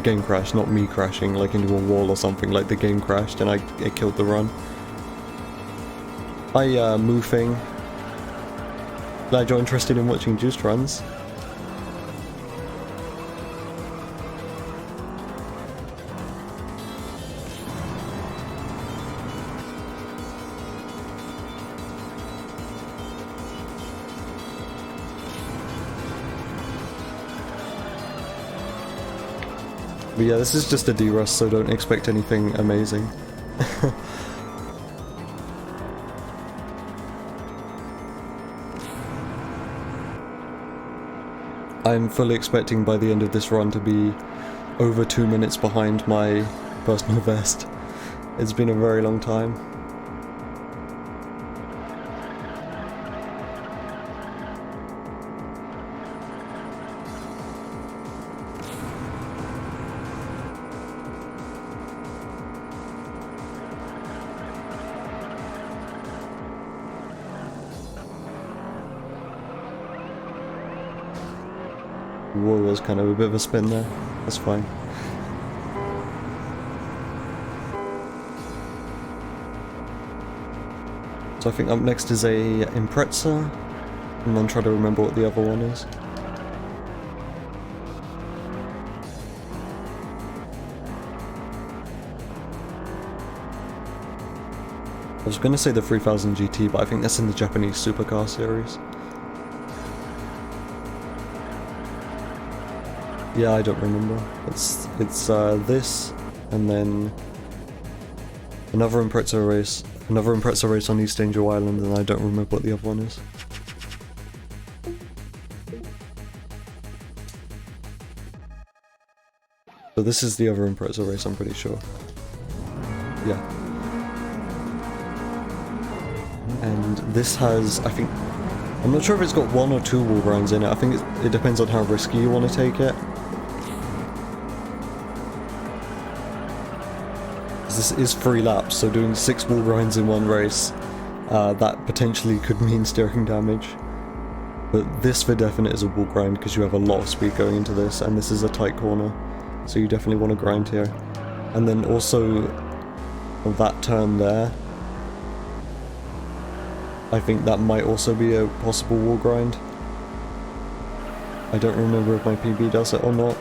game crashed, not me crashing like into a wall or something. Like the game crashed and it killed the run. Hi, Moofing. Glad you're interested in watching juiced runs. But yeah, this is just a derust, so don't expect anything amazing. I'm fully expecting by the end of this run to be over 2 minutes behind my personal best. It's been a very long time. Whoa, was kind of a bit of a spin there. That's fine. So I think up next is a Impreza, and then try to remember what the other one is. I was going to say the 3000 GT, but I think that's in the Japanese supercar series. Yeah, I don't remember. It's this, and then another Impreza race on East Angel Island, and I don't remember what the other one is. So this is the other Impreza race, I'm pretty sure. Yeah. And this has, I think, I'm not sure if it's got 1 or 2 wall grinds in it. I think it depends on how risky you want to take it. This is 3 laps, so doing 6 wall grinds in one race, that potentially could mean steering damage. But this for definite is a wall grind because you have a lot of speed going into this, and this is a tight corner, so you definitely want to grind here. And then also that turn there, I think that might also be a possible wall grind. I don't remember if my PB does it or not.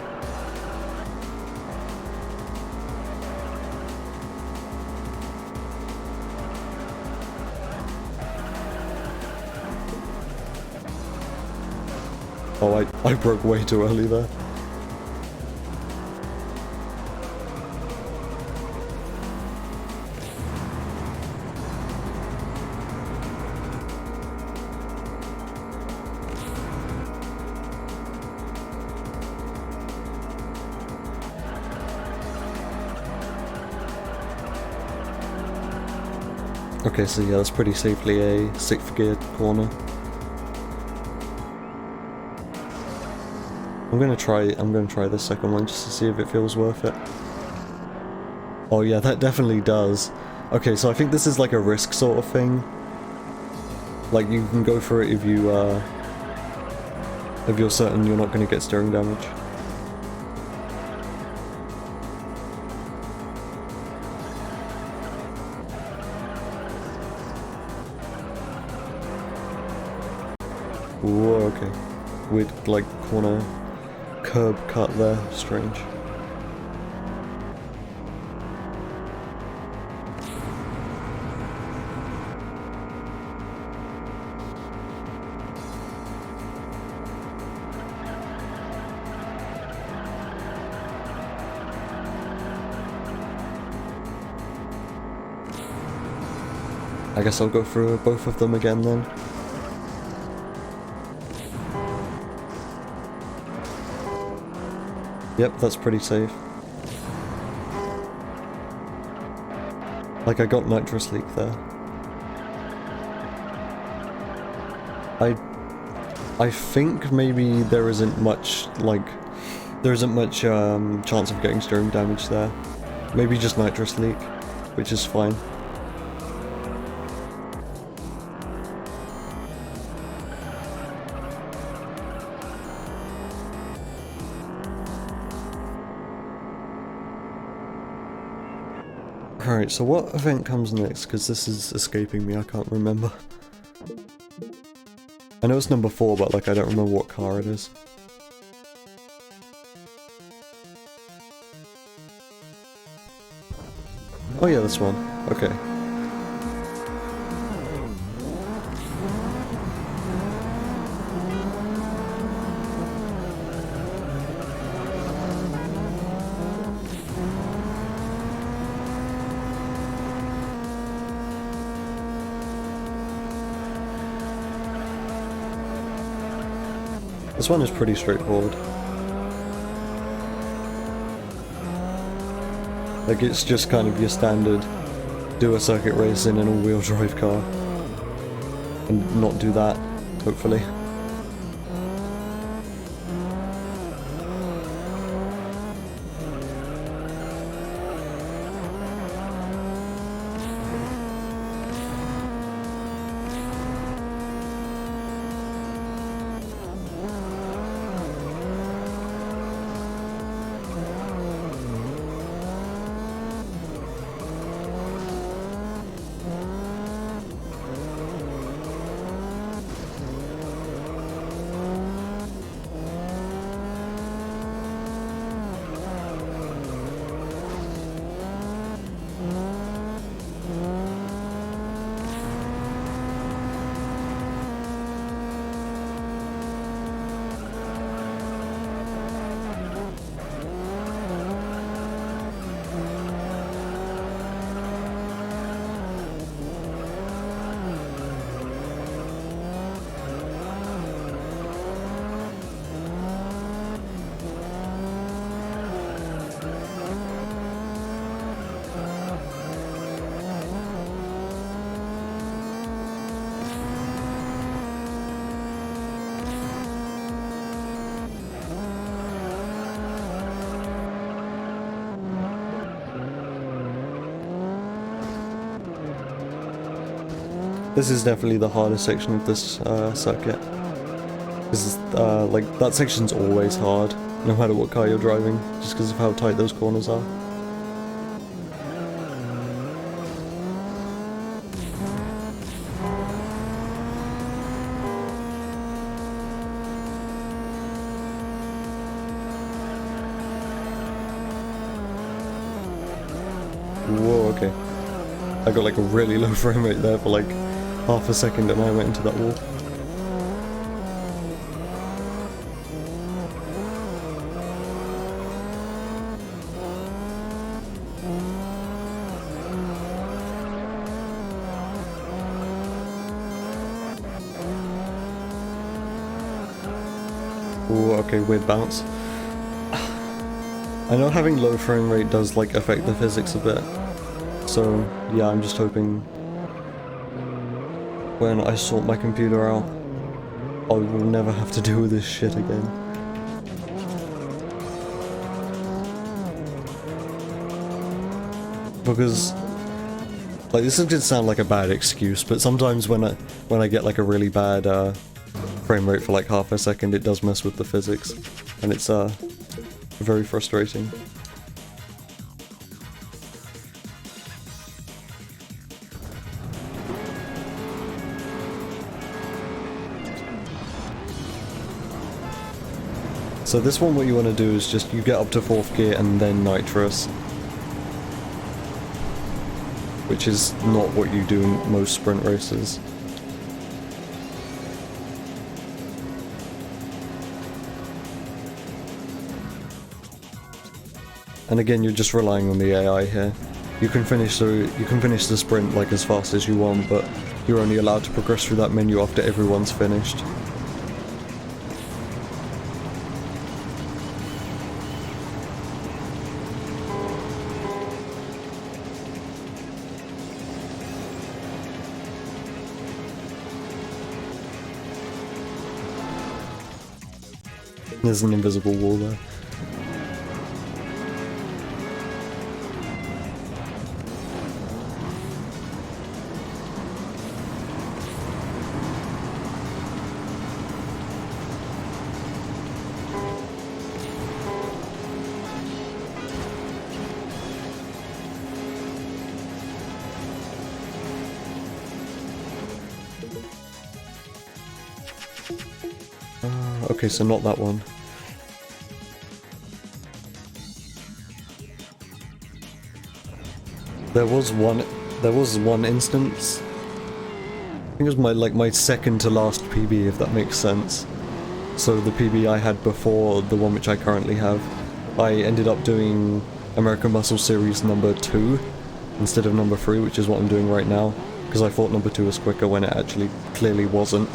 Oh, I broke way too early there. Okay, so yeah, that's pretty safely a 6th gear corner. I'm gonna try the second one just to see if it feels worth it. Oh yeah, that definitely does. Okay, so I think this is like a risk sort of thing. Like you can go for it if you're certain you're not going to get steering damage. Whoa, okay. Weird, like, corner curb cut there. Strange. I guess I'll go through both of them again then. Yep, that's pretty safe. Like, I got nitrous leak there. I think maybe there isn't much, like, chance of getting steering damage there. Maybe just nitrous leak, which is fine. Alright, so what event comes next? Because this is escaping me, I can't remember. I know it's number 4, but like I don't remember what car it is. Oh yeah, this one. Okay. This one is pretty straightforward. Like, it's just kind of your standard do a circuit race in an all-wheel drive car. And not do that, hopefully. This is definitely the hardest section of this circuit. This is, like, that section's always hard, no matter what car you're driving, just because of how tight those corners are. Whoa, okay. I got like a really low frame rate there for like half a second and I went into that wall. Ooh, okay, weird bounce. I know having low frame rate does like affect the physics a bit, so yeah, I'm just hoping when I sort my computer out, I will never have to deal with this shit again. because like this is gonna sound like a bad excuse, but sometimes when I get like a really bad frame rate for like half a second, it does mess with the physics, and it's very frustrating. So this one, what you want to do is just you get up to 4th gear and then nitrous, which is not what you do in most sprint races. And again, you're just relying on the AI here. You can finish the sprint like as fast as you want, but you're only allowed to progress through that menu after everyone's finished. There's an invisible wall there. Okay, so not that one. There was one instance. I think it was my second to last PB, if that makes sense. So the PB I had before the one which I currently have, I ended up doing American Muscle Series number 2 instead of number 3, which is what I'm doing right now, because I thought number 2 was quicker when it actually clearly wasn't.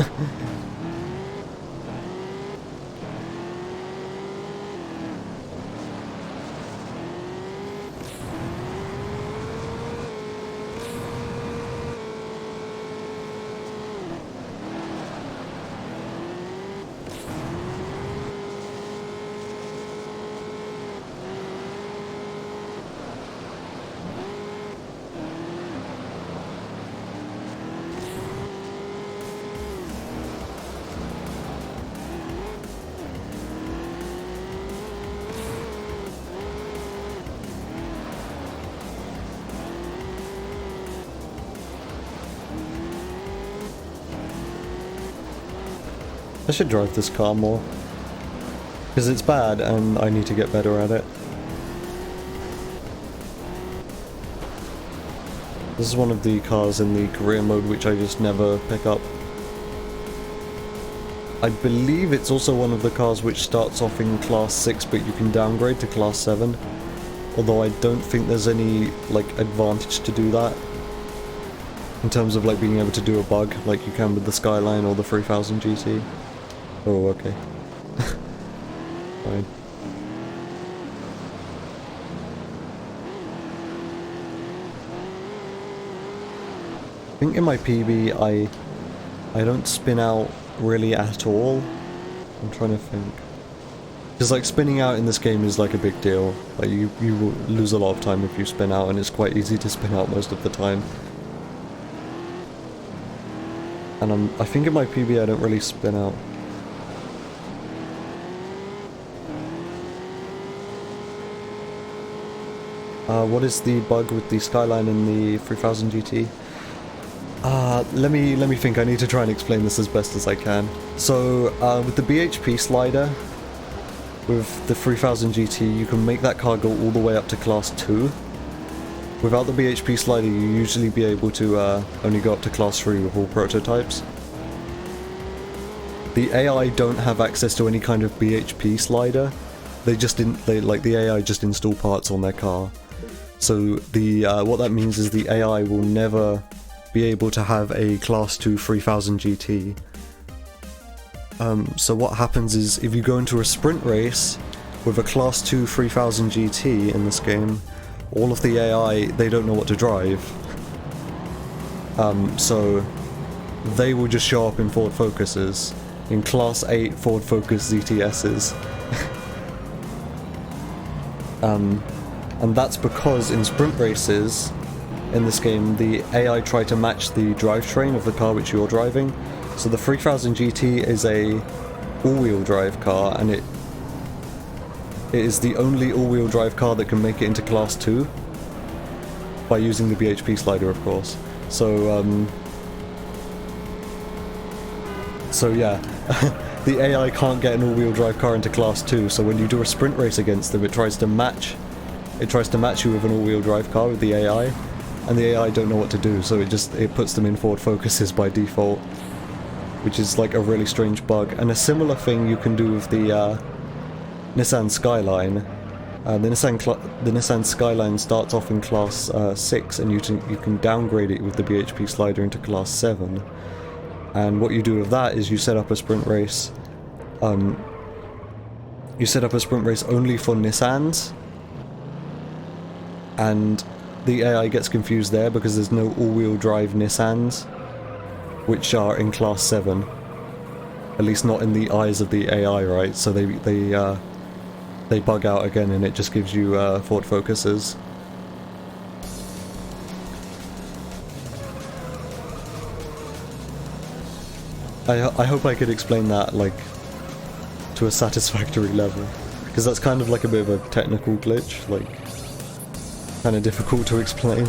I should drive this car more, because it's bad and I need to get better at it. This is one of the cars in the career mode which I just never pick up. I believe it's also one of the cars which starts off in class 6 but you can downgrade to class 7, although I don't think there's any like advantage to do that in terms of like being able to do a bug like you can with the Skyline or the 3000 GT. Oh, okay. Fine. I think in my PB I don't spin out really at all. I'm trying to think. Because like spinning out in this game is like a big deal. Like you will lose a lot of time if you spin out, and it's quite easy to spin out most of the time. And I think in my PB I don't really spin out. What is the bug with the Skyline and the 3000 GT? Let me think. I need to try and explain this as best as I can. So, with the BHP slider, with the 3000 GT, you can make that car go all the way up to class 2. Without the BHP slider, you usually be able to only go up to class 3 with all prototypes. The AI don't have access to any kind of BHP slider. The AI just install parts on their car. So the what that means is the AI will never be able to have a class 2 3000 GT. So what happens is if you go into a sprint race with a class 2 3000 GT in this game, all of the AI, they don't know what to drive. So they will just show up in Ford Focuses, in class 8 Ford Focus ZTSs. And that's because in sprint races, in this game, the AI try to match the drivetrain of the car which you're driving. So the 3000 GT is a all-wheel drive car, and it is the only all-wheel drive car that can make it into Class 2 by using the BHP slider, of course. So yeah, the AI can't get an all-wheel drive car into Class 2, so when you do a sprint race against them, it tries to match you with an all-wheel drive car with the AI, and the AI don't know what to do, so it puts them in forward focuses by default, which is like a really strange bug. And a similar thing you can do with the Nissan Skyline. The Nissan Skyline starts off in Class 6, and you can downgrade it with the BHP slider into Class 7. And what you do with that is you set up a sprint race. You set up a sprint race only for Nissans, and the AI gets confused there because there's no all-wheel drive Nissans, which are in Class 7. At least not in the eyes of the AI, right? So they bug out again, and it just gives you forward focuses. I hope I could explain that, like, to a satisfactory level, because that's kind of like a bit of a technical glitch, like, kind of difficult to explain.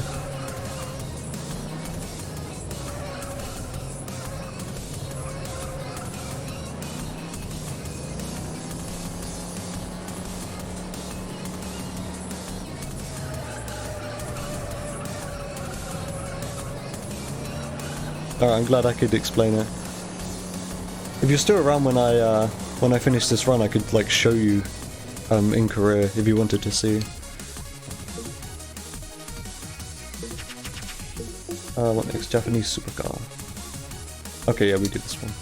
Alright, I'm glad I could explain it. If you're still around when I finish this run, I could like show you in career if you wanted to see. What next? Japanese supercar. Okay, yeah, we do this one.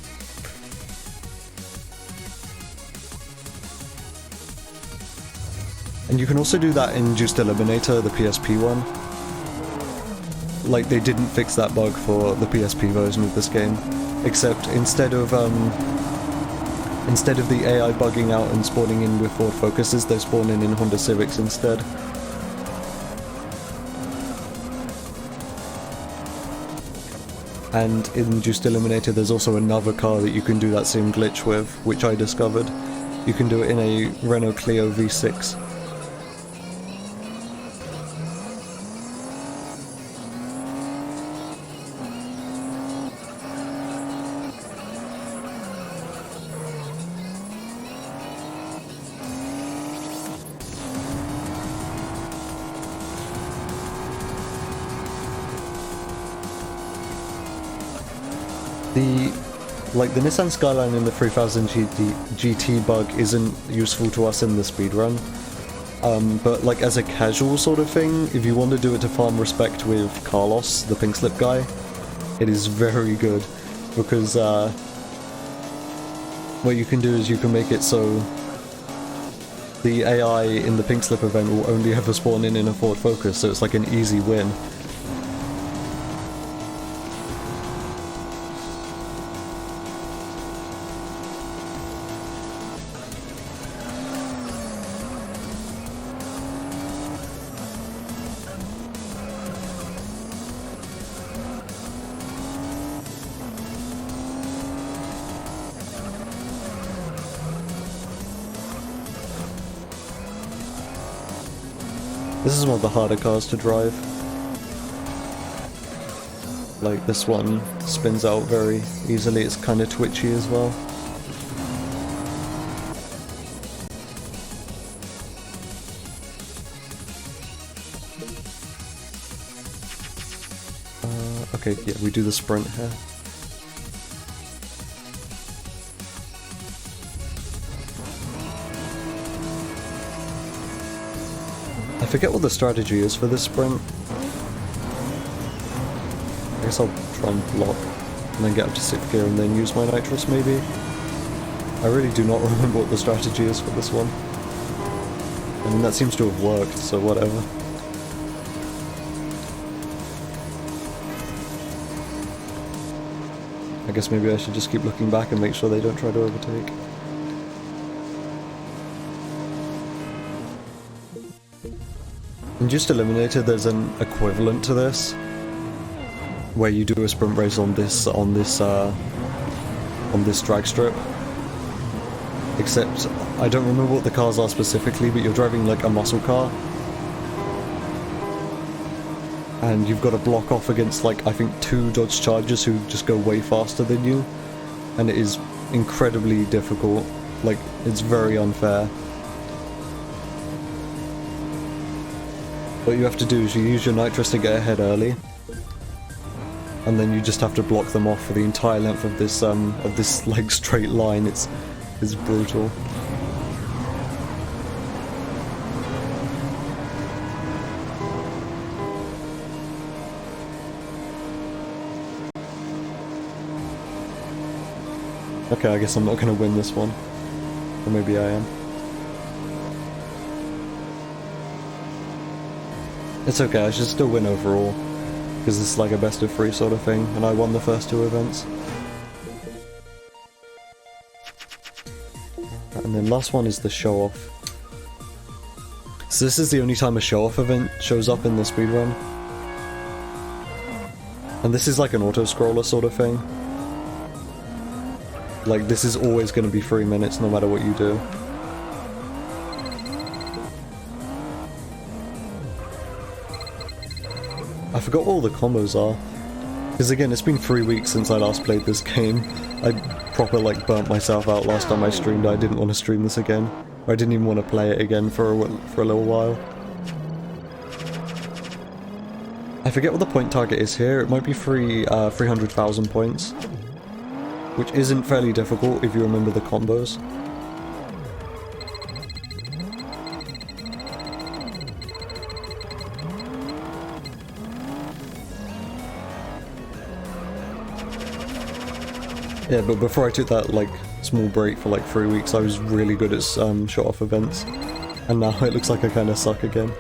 And you can also do that in Juiced Eliminator, the PSP one. Like, they didn't fix that bug for the PSP version of this game, except instead of the AI bugging out and spawning in with forward focuses, they spawn in Honda Civics instead. And in Juiced Eliminator there's also another car that you can do that same glitch with, which I discovered. You can do it in a Renault Clio V6. The Nissan Skyline in the 3000 GT bug isn't useful to us in the speedrun, but like as a casual sort of thing, if you want to do it to farm respect with Carlos, the pink slip guy, it is very good, because what you can do is you can make it so the AI in the pink slip event will only ever spawn in a forward focus, so it's like an easy win. This is one of the harder cars to drive. Like, this one spins out very easily, it's kind of twitchy as well. Okay, yeah, we do the sprint here. I forget what the strategy is for this sprint. I guess I'll try and block, and then get up to 6th gear and then use my nitrous maybe. I really do not remember what the strategy is for this one. I mean, that seems to have worked, so whatever. I guess maybe I should just keep looking back and make sure they don't try to overtake. In Just Eliminated, there's an equivalent to this, where you do a sprint race on this drag strip. Except, I don't remember what the cars are specifically, but you're driving like a muscle car. And you've got to block off against like, I think 2 Dodge Chargers who just go way faster than you. And it is incredibly difficult. Like, it's very unfair. What you have to do is you use your nitrous to get ahead early. And then you just have to block them off for the entire length of this like straight line. It's brutal. Okay, I guess I'm not gonna win this one. Or maybe I am. It's okay, I should still win overall. Because it's like a best of 3 sort of thing, and I won the first 2 events. And then last one is the show-off. So this is the only time a show-off event shows up in the speedrun. And this is like an auto-scroller sort of thing. Like, this is always going to be 3 minutes no matter what you do. I forgot what all the combos are. Because again, it's been 3 weeks since I last played this game. I proper like burnt myself out last time I streamed. I didn't want to stream this again. Or I didn't even want to play it again for a little while. I forget what the point target is here. It might be 300,000 points. Which isn't fairly difficult if you remember the combos. Yeah, but before I took that, like, small break for, like, 3 weeks, I was really good at, shot-off events. And now it looks like I kinda suck again.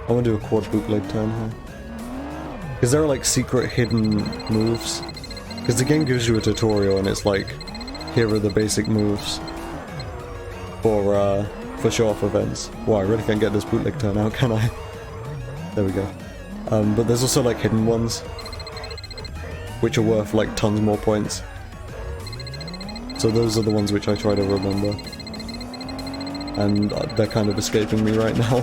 I wanna do a quad bootleg turn here. Because there are, like, secret hidden moves. Because the game gives you a tutorial and it's like, here are the basic moves for show-off events. Wow, I really can't get this bootleg turn out, can I? There we go. But there's also, like, hidden ones. Which are worth like tons more points. So those are the ones which I try to remember. And they're kind of escaping me right now.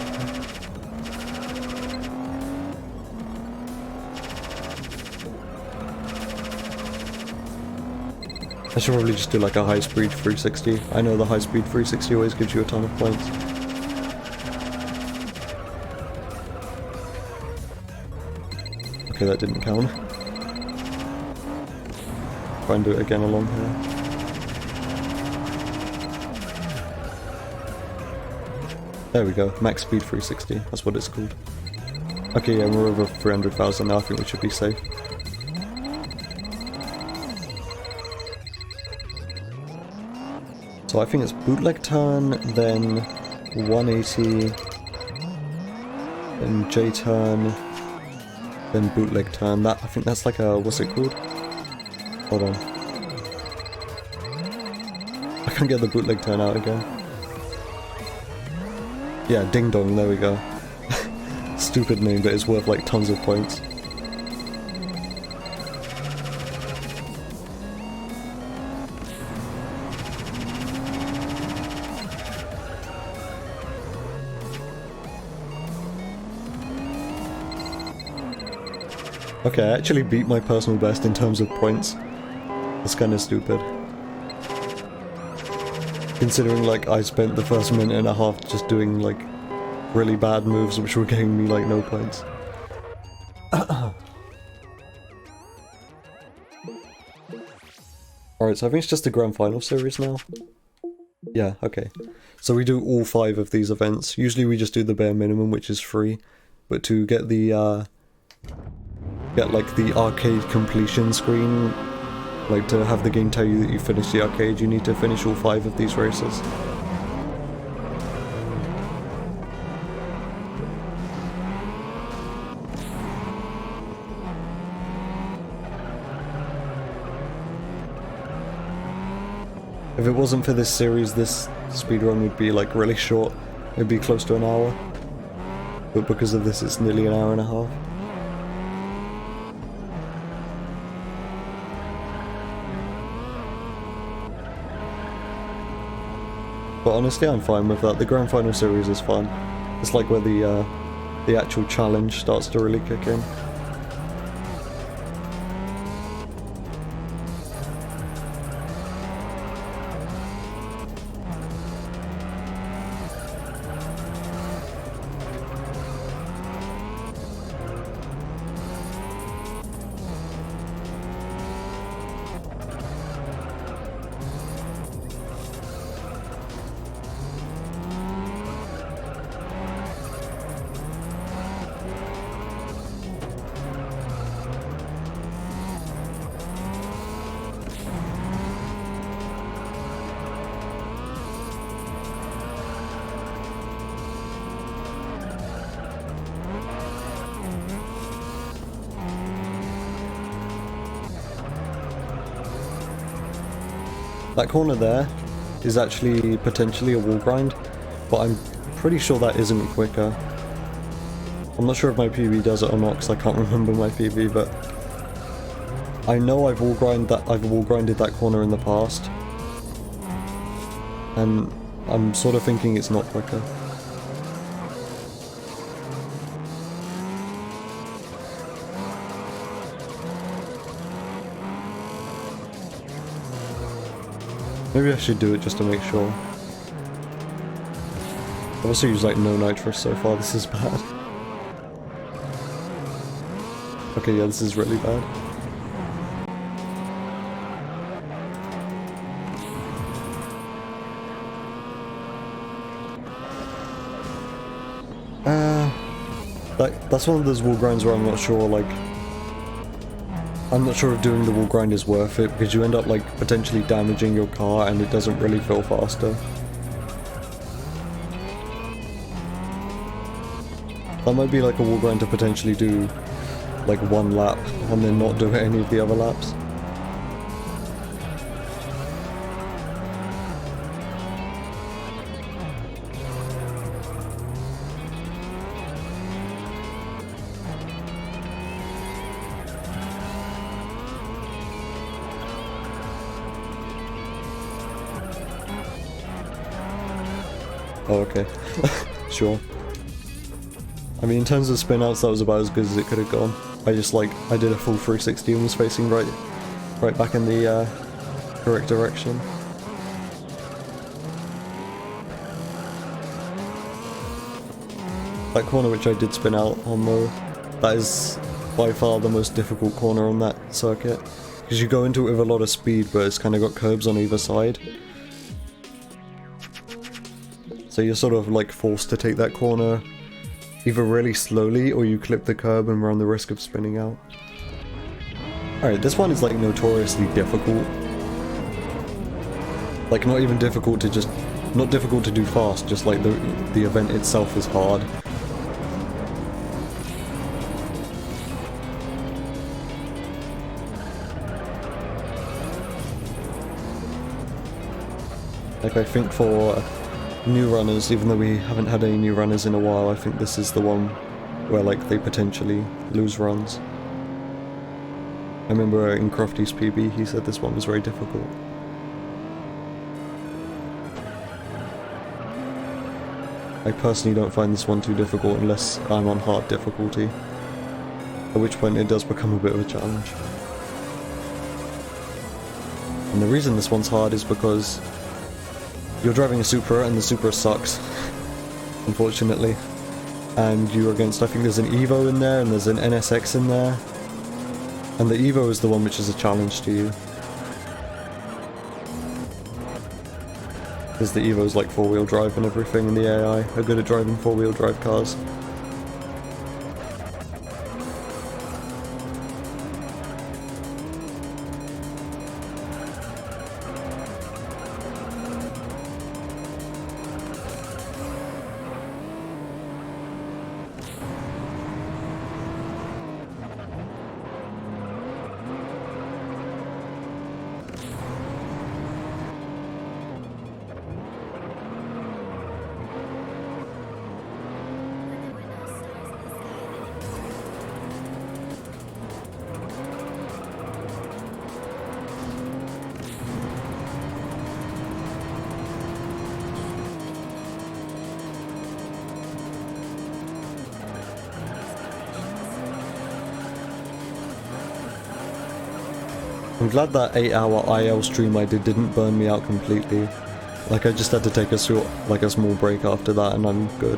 I should probably just do like a high-speed 360. I know the high-speed 360 always gives you a ton of points. Okay, that didn't count. Try and do it again along here. There we go, max speed 360, that's what it's called. Okay, yeah, we're over 300,000 now, I think we should be safe. So I think it's bootleg turn, then 180, then J turn, then bootleg turn. That, I think that's like a, what's it called? Hold on. I can't get the bootleg turn out again. Yeah, Ding Dong, there we go. Stupid name, but it's worth like tons of points. Okay, I actually beat my personal best in terms of points. That's kind of stupid. Considering, like, I spent the first minute and a half just doing, like, really bad moves which were getting me, like, no points. Alright, so I think it's just the Grand Final series now. Yeah, okay. So we do all 5 of these events. Usually we just do the bare minimum, which is free. But to get the, like, the arcade completion screen, like, to have the game tell you that you finished the arcade, you need to finish all 5 of these races. If it wasn't for this series, this speedrun would be, like, really short. it'd be close to an hour. But because of this, it's nearly an hour and a half. But honestly, I'm fine with that. The Grand Final series is fun. It's like where the actual challenge starts to really kick in. That corner there is actually potentially a wall grind, but I'm pretty sure that isn't quicker. I'm not sure if my PB does it or not because I can't remember my PB, but I know I've wall grinded that corner in the past, and I'm sort of thinking it's not quicker. Maybe I should do it just to make sure. I've also used like no nitrous so far, this is bad. Okay, yeah, this is really bad. That's one of those wall grinds where I'm not sure, like, I'm not sure if doing the wall grind is worth it, because you end up like potentially damaging your car and it doesn't really feel faster. That might be like a wall grind to potentially do like one lap and then not do any of the other laps. Oh, okay. Sure. I mean, in terms of spin outs, that was about as good as it could have gone. I did a full 360 and was facing right back in the correct direction. That corner which I did spin out on though, that is by far the most difficult corner on that circuit. Because you go into it with a lot of speed, but it's kind of got curbs on either side. So you're sort of like forced to take that corner either really slowly or you clip the curb and run the risk of spinning out. Alright, this one is like notoriously difficult. Like not even difficult to just, not difficult to do fast, just like the event itself is hard. Like I think for new runners, even though we haven't had any new runners in a while, I think this is the one where like they potentially lose runs. I remember in Crofty's PB he said this one was very difficult. I personally don't find this one too difficult unless I'm on hard difficulty, at which point it does become a bit of a challenge. And the reason this one's hard is because you're driving a Supra and the Supra sucks, unfortunately. And you're against, I think there's an Evo in there and there's an NSX in there. And the Evo is the one which is a challenge to you. Because the Evo's like 4-wheel drive and everything, and the AI are good at driving 4-wheel drive cars. I'm glad that 8-hour IL stream I did didn't burn me out completely. Like, I just had to take a small break after that and I'm good.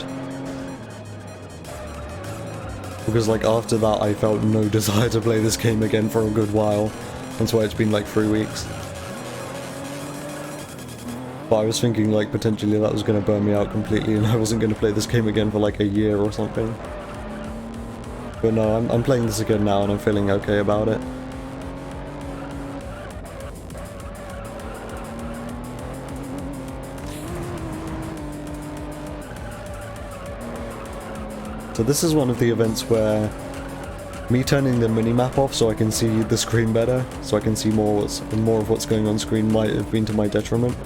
Because, like, after that I felt no desire to play this game again for a good while. That's why it's been like 3 weeks. But I was thinking, like, potentially that was going to burn me out completely and I wasn't going to play this game again for like a year or something. But no, I'm playing this again now and I'm feeling okay about it. So this is one of the events where me turning the minimap off so I can see the screen better, so I can see more of what's going on screen might have been to my detriment.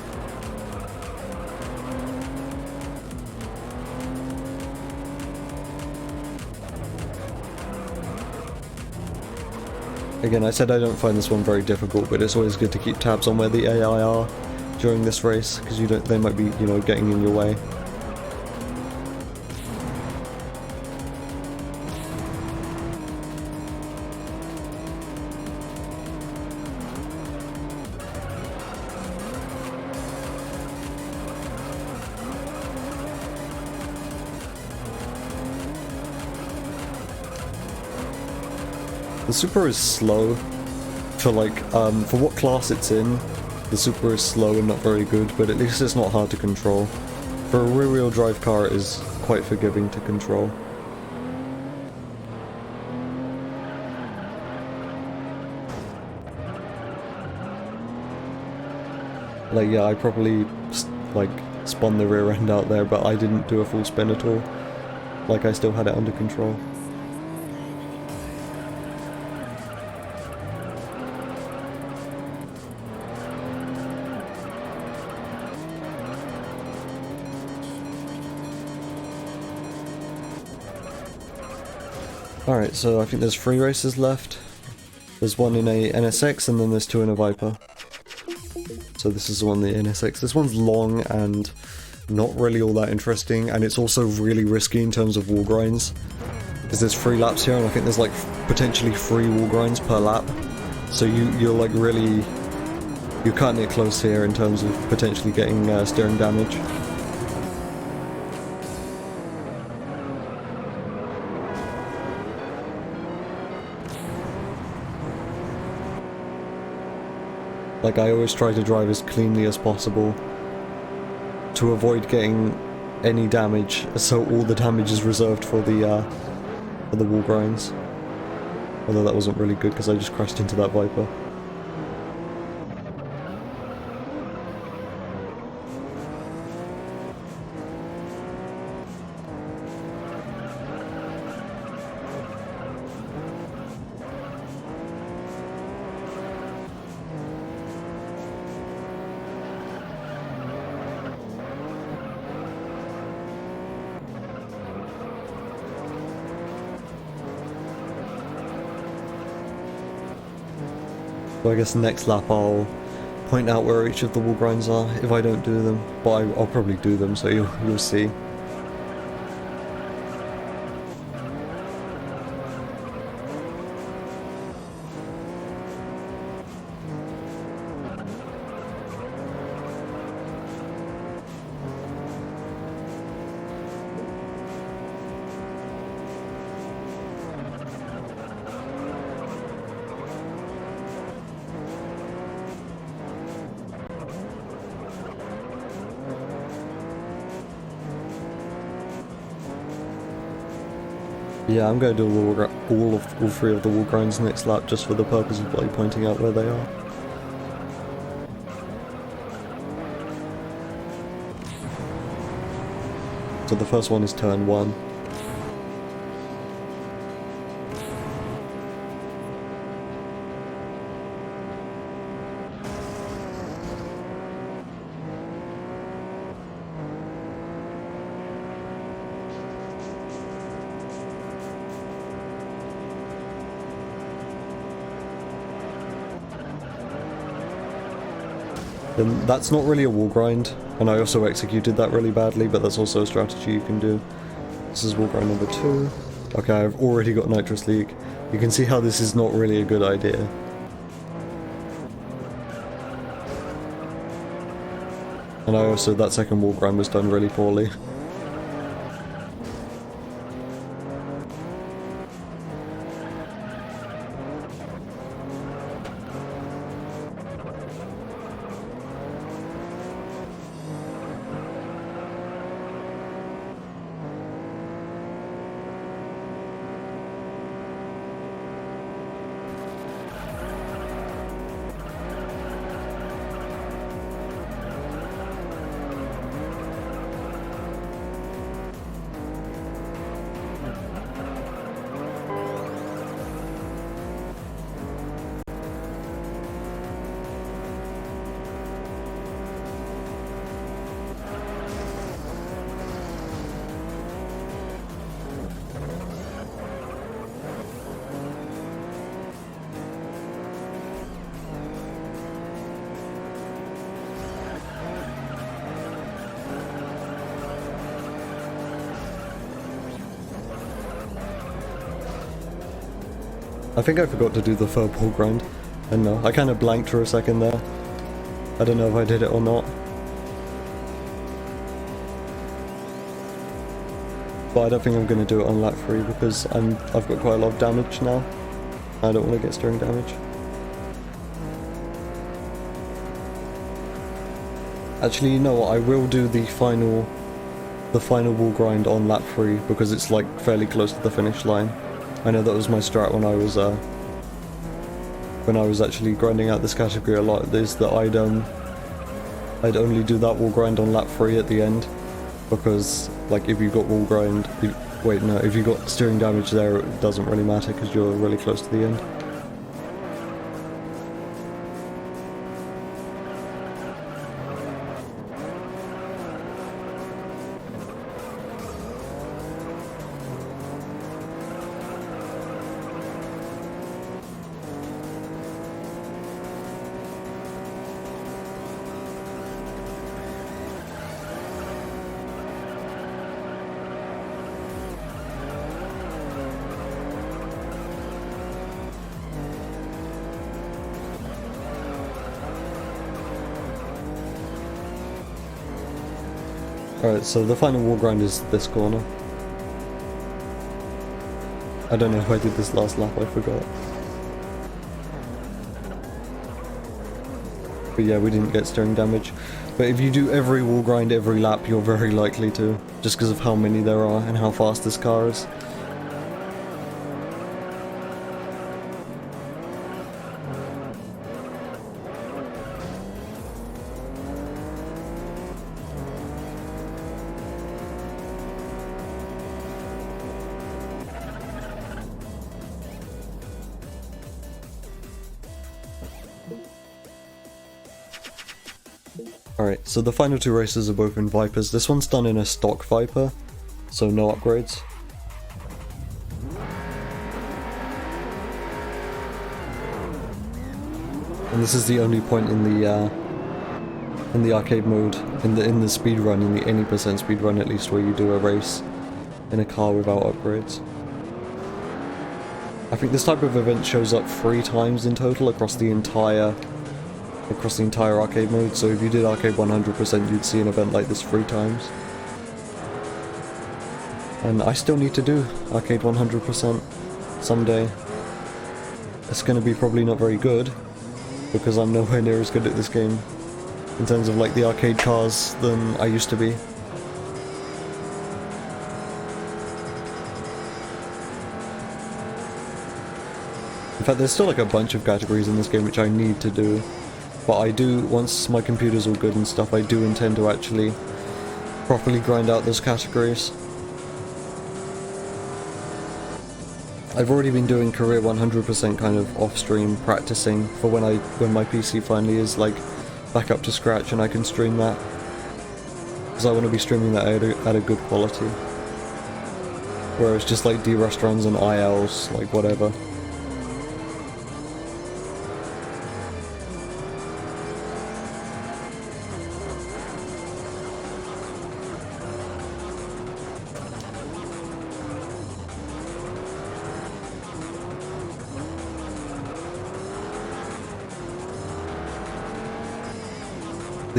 Again, I said I don't find this one very difficult, but it's always good to keep tabs on where the AI are during this race, because they might be, you know, getting in your way. The Supra is slow for for what class it's in. The Supra is slow and not very good, but at least it's not hard to control. For a rear-wheel drive car, it is quite forgiving to control. Like, yeah, I probably spun the rear end out there, but I didn't do a full spin at all. Like, I still had it under control. Alright, so I think there's 3 races left. There's one in a NSX and then there's 2 in a Viper. So this is the one, the NSX. This one's long and not really all that interesting, and it's also really risky in terms of wall grinds. Because there's 3 laps here and I think there's like potentially 3 wall grinds per lap. So you're like really... you're cutting it close here in terms of potentially getting steering damage. Like, I always try to drive as cleanly as possible to avoid getting any damage, so all the damage is reserved for the wall grinds. Although that wasn't really good because I just crashed into that Viper. So I guess next lap I'll point out where each of the wall grinds are if I don't do them, but I'll probably do them, so you'll see. Yeah, I'm going to do all 3 of the wall grinds next lap just for the purpose of like pointing out where they are. So the first one is turn 1. Then that's not really a wall grind, and I also executed that really badly, but that's also a strategy you can do. This is wall grind number 2. Okay, I've already got nitrous leak. You can see how this is not really a good idea. And I also, that second wall grind was done really poorly. I think I forgot to do the third wall grind. I know, I kind of blanked for a second there. I don't know if I did it or not. But I don't think I'm going to do it on lap 3 because I've got quite a lot of damage now. I don't want to get steering damage. Actually, you know what, I will do the final wall grind on lap 3 because it's like fairly close to the finish line. I know that was my strat when I was actually grinding out this category a lot, is that I'd only do that wall grind on lap 3 at the end, because like if you got wall grind, if you got steering damage there, it doesn't really matter because you're really close to the end. Alright, so the final wall grind is this corner. I don't know if I did this last lap, I forgot. But yeah, we didn't get steering damage. But if you do every wall grind every lap, you're very likely to, just because of how many there are and how fast this car is. Alright, so the final two races are both in Vipers. This one's done in a stock Viper, so no upgrades. And this is the only point in the arcade mode, in the speed run, in the any percent speed run at least, where you do a race in a car without upgrades. I think this type of event shows up 3 times in total across the entire arcade mode, so if you did arcade 100% you'd see an event like this 3 times. And I still need to do arcade 100% someday. It's gonna be probably not very good, because I'm nowhere near as good at this game in terms of like the arcade cars than I used to be. In fact, there's still like a bunch of categories in this game which I need to do. But I do, once my computer's all good and stuff, I do intend to actually properly grind out those categories. I've already been doing career 100% kind of off-stream practicing for when my PC finally is like back up to scratch and I can stream that. Because I want to be streaming that at a good quality. Where it's just like derust runs and ILs, like whatever.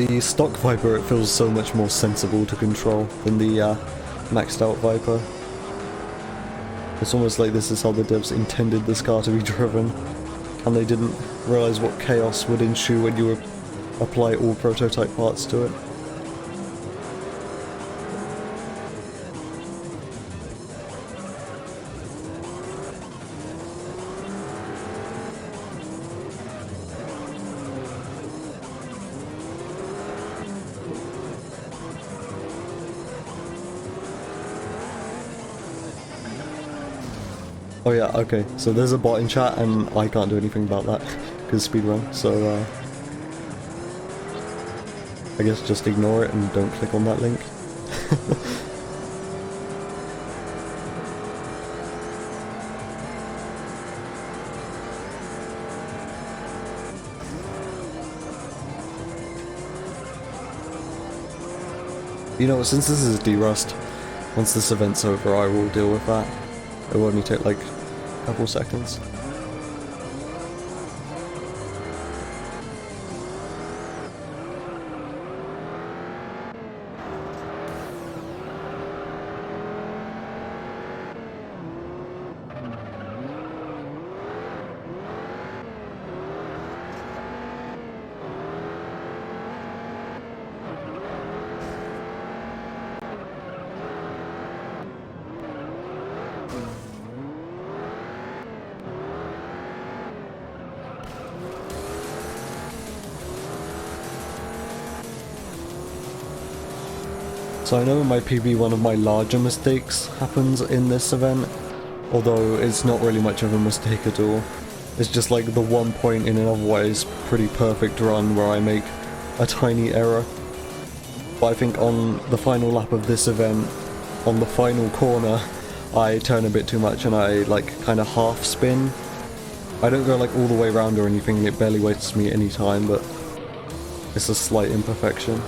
The stock Viper, it feels so much more sensible to control than the maxed out Viper. It's almost like this is how the devs intended this car to be driven, and they didn't realise what chaos would ensue when you would apply all prototype parts to it. Oh yeah, okay, so there's a bot in chat and I can't do anything about that because speedrun, so I guess just ignore it and don't click on that link. You know, since this is derust, once this event's over I will deal with that. It will only take like a couple seconds. So I know in my PB one of my larger mistakes happens in this event, although it's not really much of a mistake at all. It's just like the one point in an otherwise pretty perfect run where I make a tiny error. But I think on the final lap of this event, on the final corner, I turn a bit too much and I like kind of half spin. I don't go like all the way around or anything, it barely wastes me any time, but it's a slight imperfection.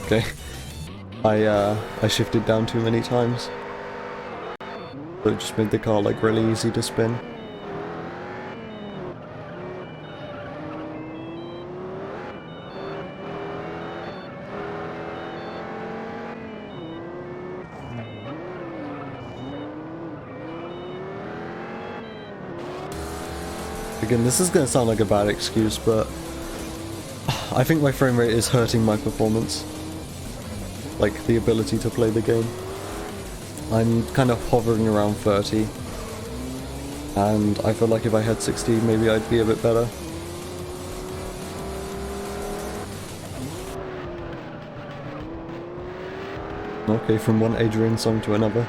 Okay, I shifted down too many times, so it just made the car like really easy to spin. Again, this is gonna sound like a bad excuse, but I think my frame rate is hurting my performance. Like, the ability to play the game. I'm kind of hovering around 30. And I feel like if I had 60, maybe I'd be a bit better. Okay, from one Adrian song to another.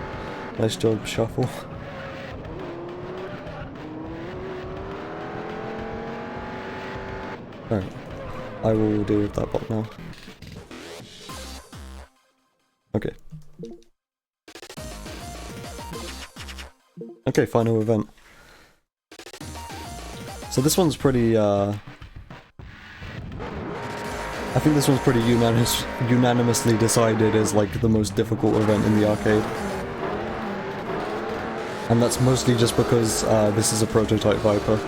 Nice job, Shuffle. Alright, I will deal with that bot now. Okay. Okay, final event. So this one's pretty, I think this one's pretty unanimously decided as like the most difficult event in the arcade. And that's mostly just because this is a prototype Viper.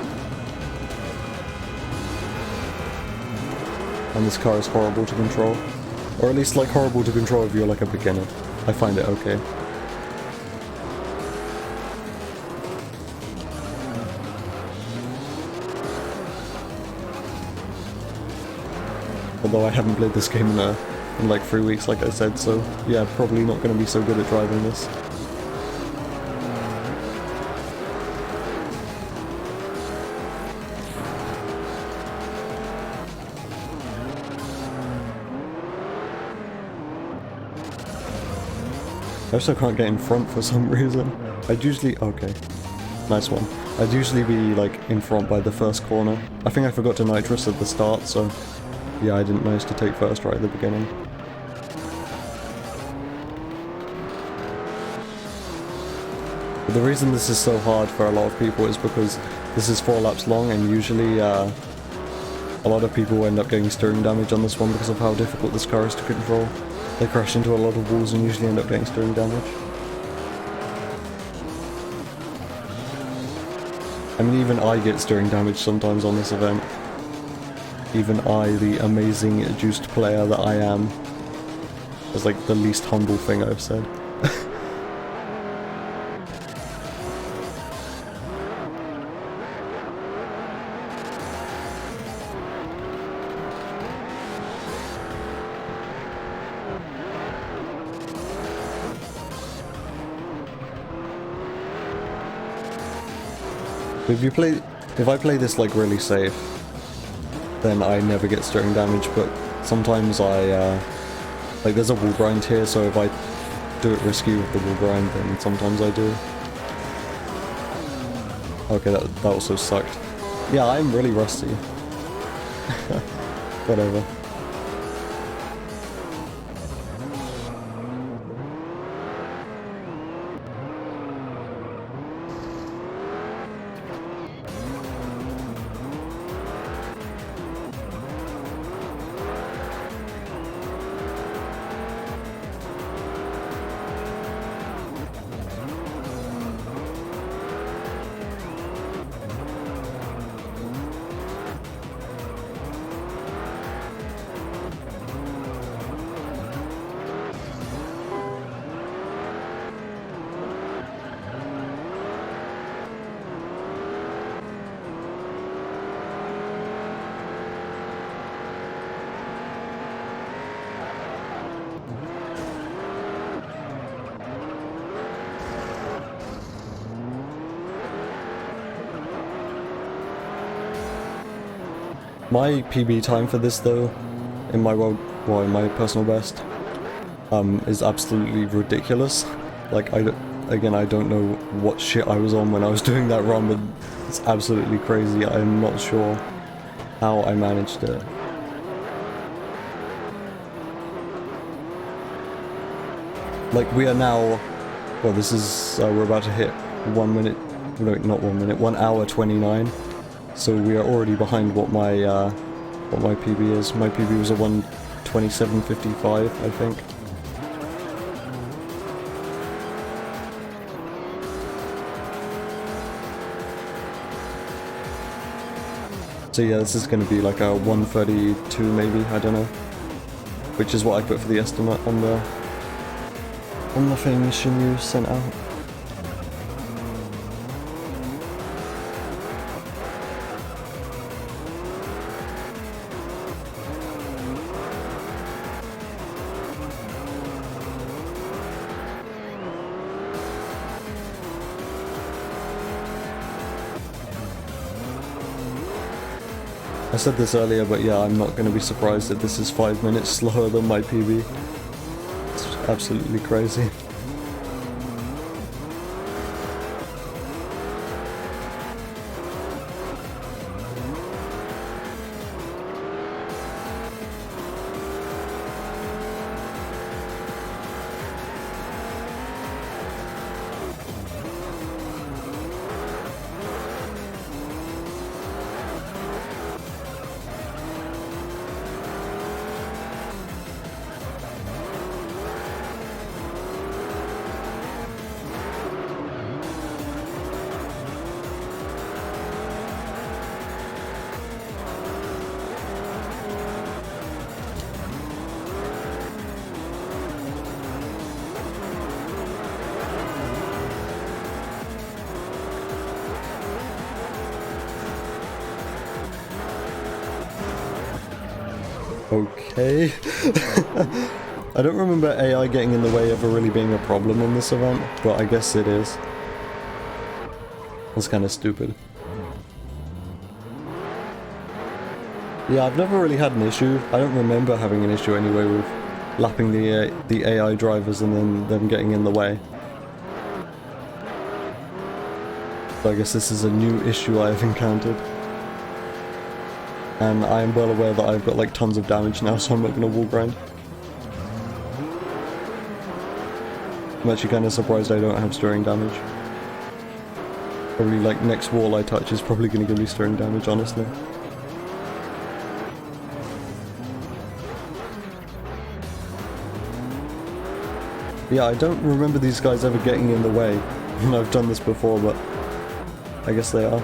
And this car is horrible to control. Or at least like horrible to control if you're like a beginner. I find it okay. Although I haven't played this game in like 3 weeks like I said, so yeah, probably not going to be so good at driving this. I also can't get in front for some reason. I'd usually... okay. Nice one. I'd usually be, like, in front by the first corner. I think I forgot to nitrous at the start, so... yeah, I didn't manage to take first right at the beginning. But the reason this is so hard for a lot of people is because this is 4 laps long, and usually, a lot of people end up getting steering damage on this one because of how difficult this car is to control. They crash into a lot of walls and usually end up getting steering damage. I mean, even I get steering damage sometimes on this event. Even I, the amazing juiced player that I am. That's like the least humble thing I've said. If I play this like really safe, then I never get steering damage, but sometimes like there's a wall grind here, so if I do it risky with the wall grind, then sometimes I do. Okay, that also sucked. Yeah, I'm really rusty. Whatever. My PB time for this though, in my in my personal best, is absolutely ridiculous. Like again, I don't know what shit I was on when I was doing that run, but it's absolutely crazy. I'm not sure how I managed it. Like we are now, well, this is we're about to hit 1 minute, no, not 1 minute, 1 hour 29. So we are already behind what my PB is. My PB was a 1:27.55, I think. So yeah, this is going to be like a 1:32 maybe, I don't know. Which is what I put for the estimate on the thing you sent out. I said this earlier, but yeah, I'm not going to be surprised if this is 5 minutes slower than my PB. It's absolutely crazy. Okay. I don't remember AI getting in the way ever really being a problem in this event, but I guess it is. That's kind of stupid. Yeah, I've never really had an issue. I don't remember having an issue anyway with lapping the AI drivers and then them getting in the way. So I guess this is a new issue I have encountered. And I am well aware that I've got like tons of damage now, so I'm not going to wall grind. I'm actually kind of surprised I don't have stirring damage. Probably like next wall I touch is probably going to give me stirring damage, honestly. Yeah, I don't remember these guys ever getting in the way. I've done this before, but I guess they are.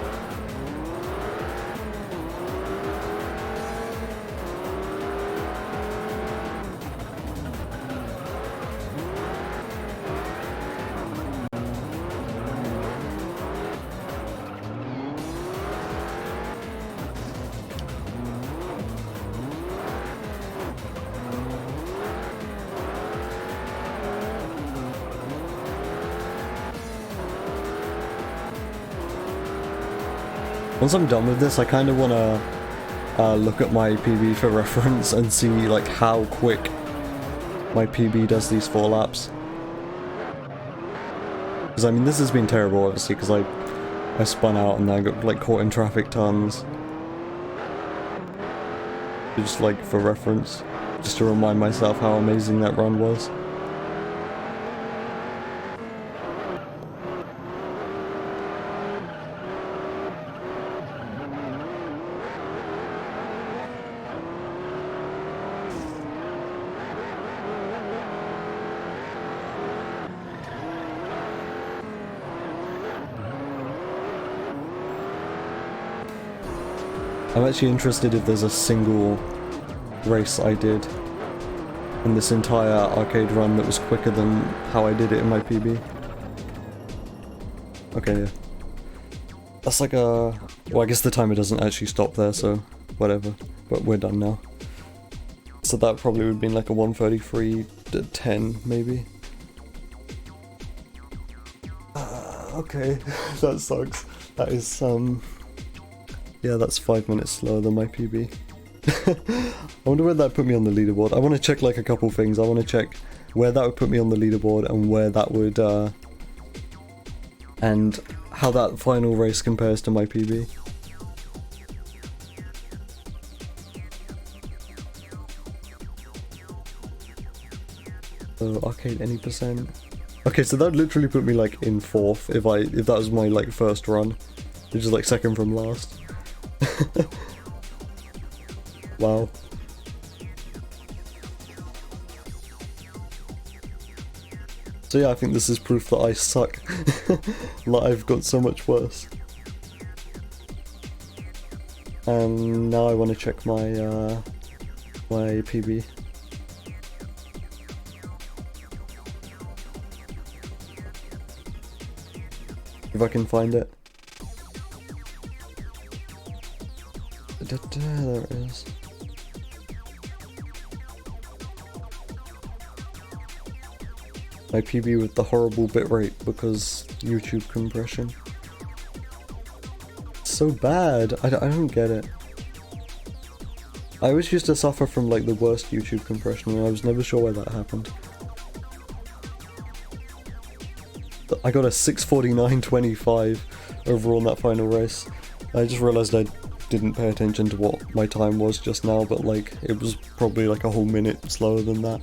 Once I'm done with this, I kind of want to look at my PB for reference and see like how quick my PB does these 4 laps. Because I mean, this has been terrible, obviously, because I spun out and I got like caught in traffic tons. Just like for reference, just to remind myself how amazing that run was. I'm actually interested if there's a single race I did in this entire arcade run that was quicker than how I did it in my PB. Okay, yeah. That's like a... well, I guess the timer doesn't actually stop there, so whatever. But we're done now. So that probably would have been like a 1:33 to 10, maybe. Okay, that sucks. That is, yeah, that's 5 minutes slower than my PB. I wonder where that put me on the leaderboard. I want to check like a couple things. I want to check where that would put me on the leaderboard and where that would, and how that final race compares to my PB. So arcade any percent. Okay, so that would literally put me like in 4th if that was my like first run, which is like second from last. Wow. So yeah, I think this is proof that I suck. Like, I've got so much worse. And now I want to check my my PB. If I can find it. There it is. My PB with the horrible bitrate because YouTube compression. It's so bad. I don't get it. I always used to suffer from like the worst YouTube compression and I was never sure why that happened. I got a 6:49.25 overall in that final race. I just realised I didn't pay attention to what my time was just now, but like it was probably like a whole minute slower than that.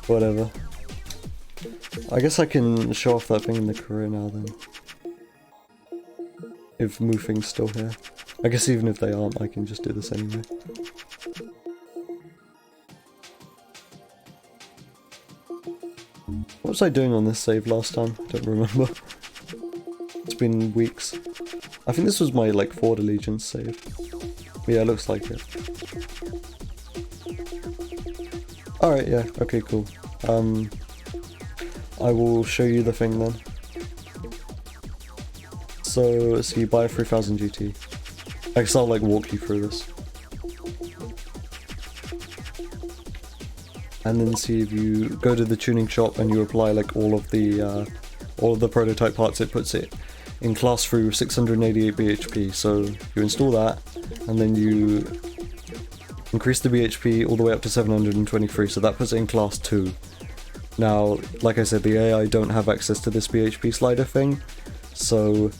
Whatever. I guess I can show off that thing in the career now then. If Moofing's still here. I guess even if they aren't, I can just do this anyway. What was I doing on this save last time? I don't remember. It's been weeks. I think this was my like Ford Allegiance save. But yeah, it looks like it. Alright, yeah, okay, cool. I will show you the thing then. So you buy a 3000 GT. I guess I'll like walk you through this. And then see if you go to the tuning shop and you apply like all of the prototype parts, it puts it in class through 688 bhp. So you install that and then you increase the bhp all the way up to 723, so that puts it in class 2. Now, like I said, the AI don't have access to this BHP slider thing, so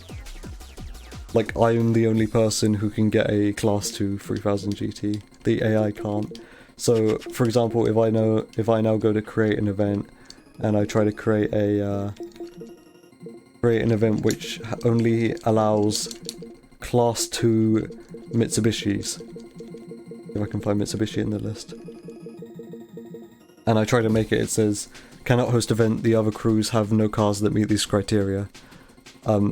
like I'm the only person who can get a class 2 3000 GT. The AI can't. So, for example, if I now go to create an event and I try to create an event which only allows class 2 Mitsubishis, if I can find Mitsubishi in the list, and I try to make it, it says cannot host event, the other crews have no cars that meet these criteria.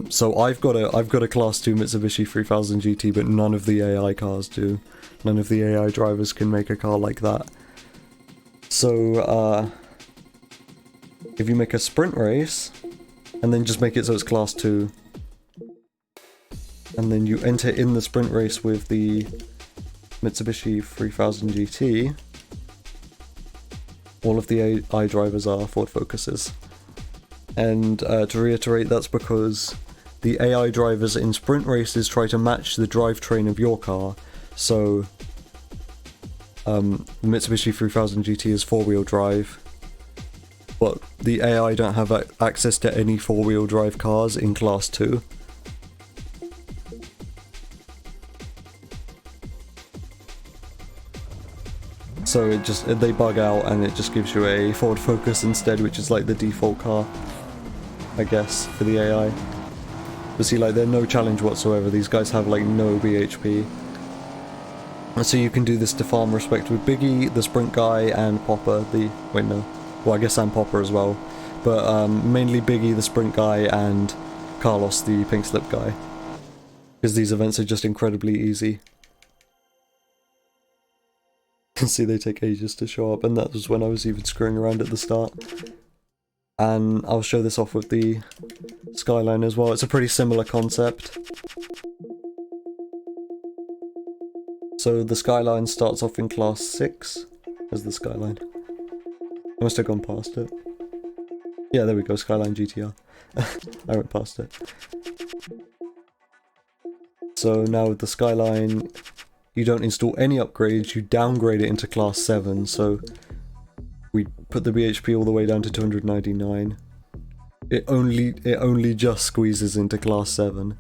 So I've got a class 2 Mitsubishi 3000 GT, but none of the AI cars do. None of the AI drivers can make a car like that. So if you make a sprint race and then just make it so it's class 2, and then you enter in the sprint race with the Mitsubishi 3000 GT, all of the AI drivers are Ford Focuses. And to reiterate, that's because the AI drivers in sprint races try to match the drivetrain of your car. So the Mitsubishi 3000 GT is 4-wheel drive, but the AI don't have access to any 4-wheel drive cars in class 2. So they bug out and it just gives you a Ford Focus instead, which is like the default car, I guess, for the AI. But see, like, they're no challenge whatsoever. These guys have like no BHP. And so you can do this to farm respect with Biggie, the Sprint guy, and Popper, well, I guess and Popper as well. But mainly Biggie, the Sprint guy, and Carlos, the Pink Slip guy. Because these events are just incredibly easy. See, they take ages to show up, and that was when I was even screwing around at the start. And I'll show this off with the Skyline as well. It's a pretty similar concept. So the Skyline starts off in class 6 as the Skyline. I must have gone past it. Yeah, there we go, Skyline GTR. I went past it. So now with the Skyline, you don't install any upgrades, you downgrade it into class 7, so we put the BHP all the way down to 299. It only just squeezes into class 7,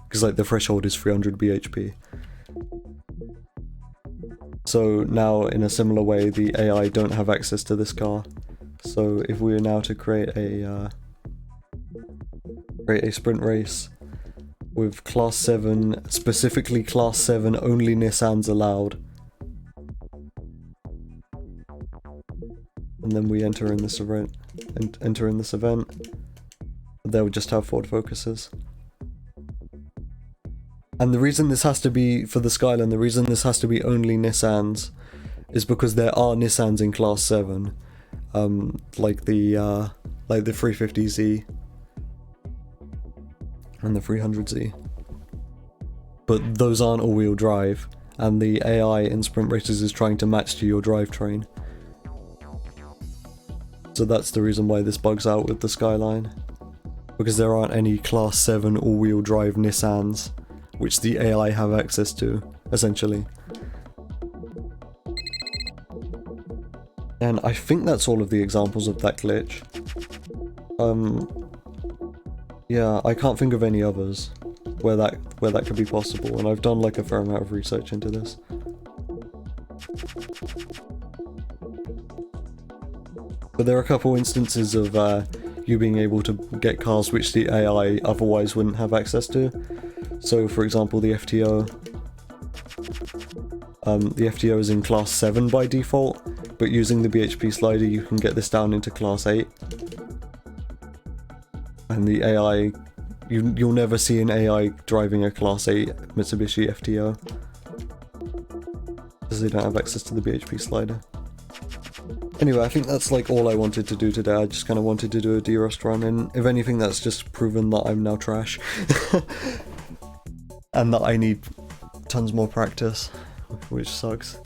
because like the threshold is 300 BHP. So now, in a similar way, the AI don't have access to this car. So if we were now to create a sprint race with class 7, specifically class 7 only Nissans allowed, and then we enter in this event, they'll just have Ford Focuses. And the reason this has to be, for the Skyline, the reason this has to be only Nissans is because there are Nissans in class 7, like the 350Z and the 300Z. But those aren't all-wheel drive, and the AI in sprint races is trying to match to your drivetrain. So that's the reason why this bugs out with the Skyline. Because there aren't any class 7 all-wheel drive Nissans, which the AI have access to, essentially. And I think that's all of the examples of that glitch. Yeah, I can't think of any others where that could be possible, and I've done like a fair amount of research into this. But there are a couple instances of you being able to get cars which the AI otherwise wouldn't have access to. So, for example, the FTO. The FTO is in class 7 by default, but using the BHP slider you can get this down into class 8. And the AI, you'll never see an AI driving a class 8 Mitsubishi FTO, because they don't have access to the BHP slider. Anyway, I think that's like all I wanted to do today. I just kind of wanted to do a derust run, and if anything that's just proven that I'm now trash. And that I need tons more practice, which sucks.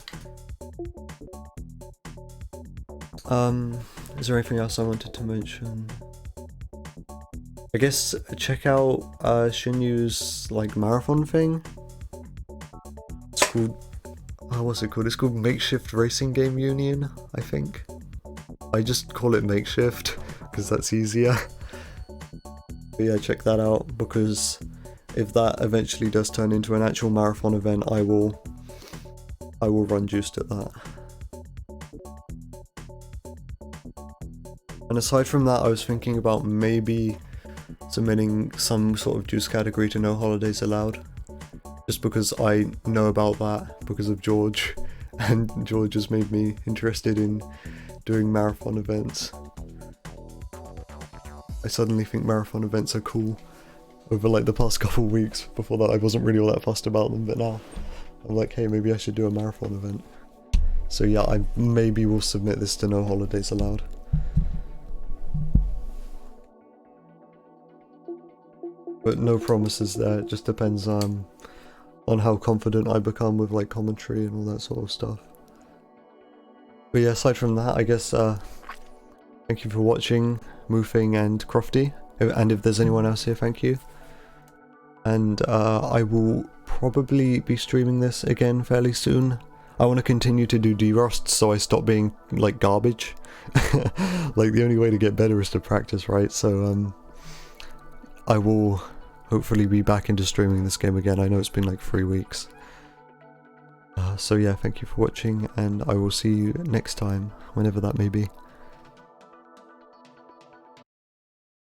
Is there anything else I wanted to mention? I guess check out Shinyu's like marathon thing. It's called, what's it called? It's called Makeshift Racing Game Union, I think. I just call it makeshift because that's easier. But yeah, check that out, because if that eventually does turn into an actual marathon event, I will run juiced at that. And aside from that, I was thinking about maybe submitting some sort of juice category to No Holidays Allowed, just because I know about that because of George, and George has made me interested in doing marathon events. I suddenly think marathon events are cool over like the past couple of weeks. Before that I wasn't really all that fussed about them, but now I'm like, hey, maybe I should do a marathon event. So yeah, I maybe will submit this to No Holidays Allowed. But no promises there, it just depends on how confident I become with like commentary and all that sort of stuff. But yeah, aside from that, I guess thank you for watching, Moofing and Crofty, and if there's anyone else here, thank you. And I will probably be streaming this again fairly soon. I want to continue to do derust so I stop being like garbage. Like the only way to get better is to practice, right? So I will hopefully be back into streaming this game again. I know it's been like 3 weeks. So yeah, thank you for watching, and I will see you next time, whenever that may be.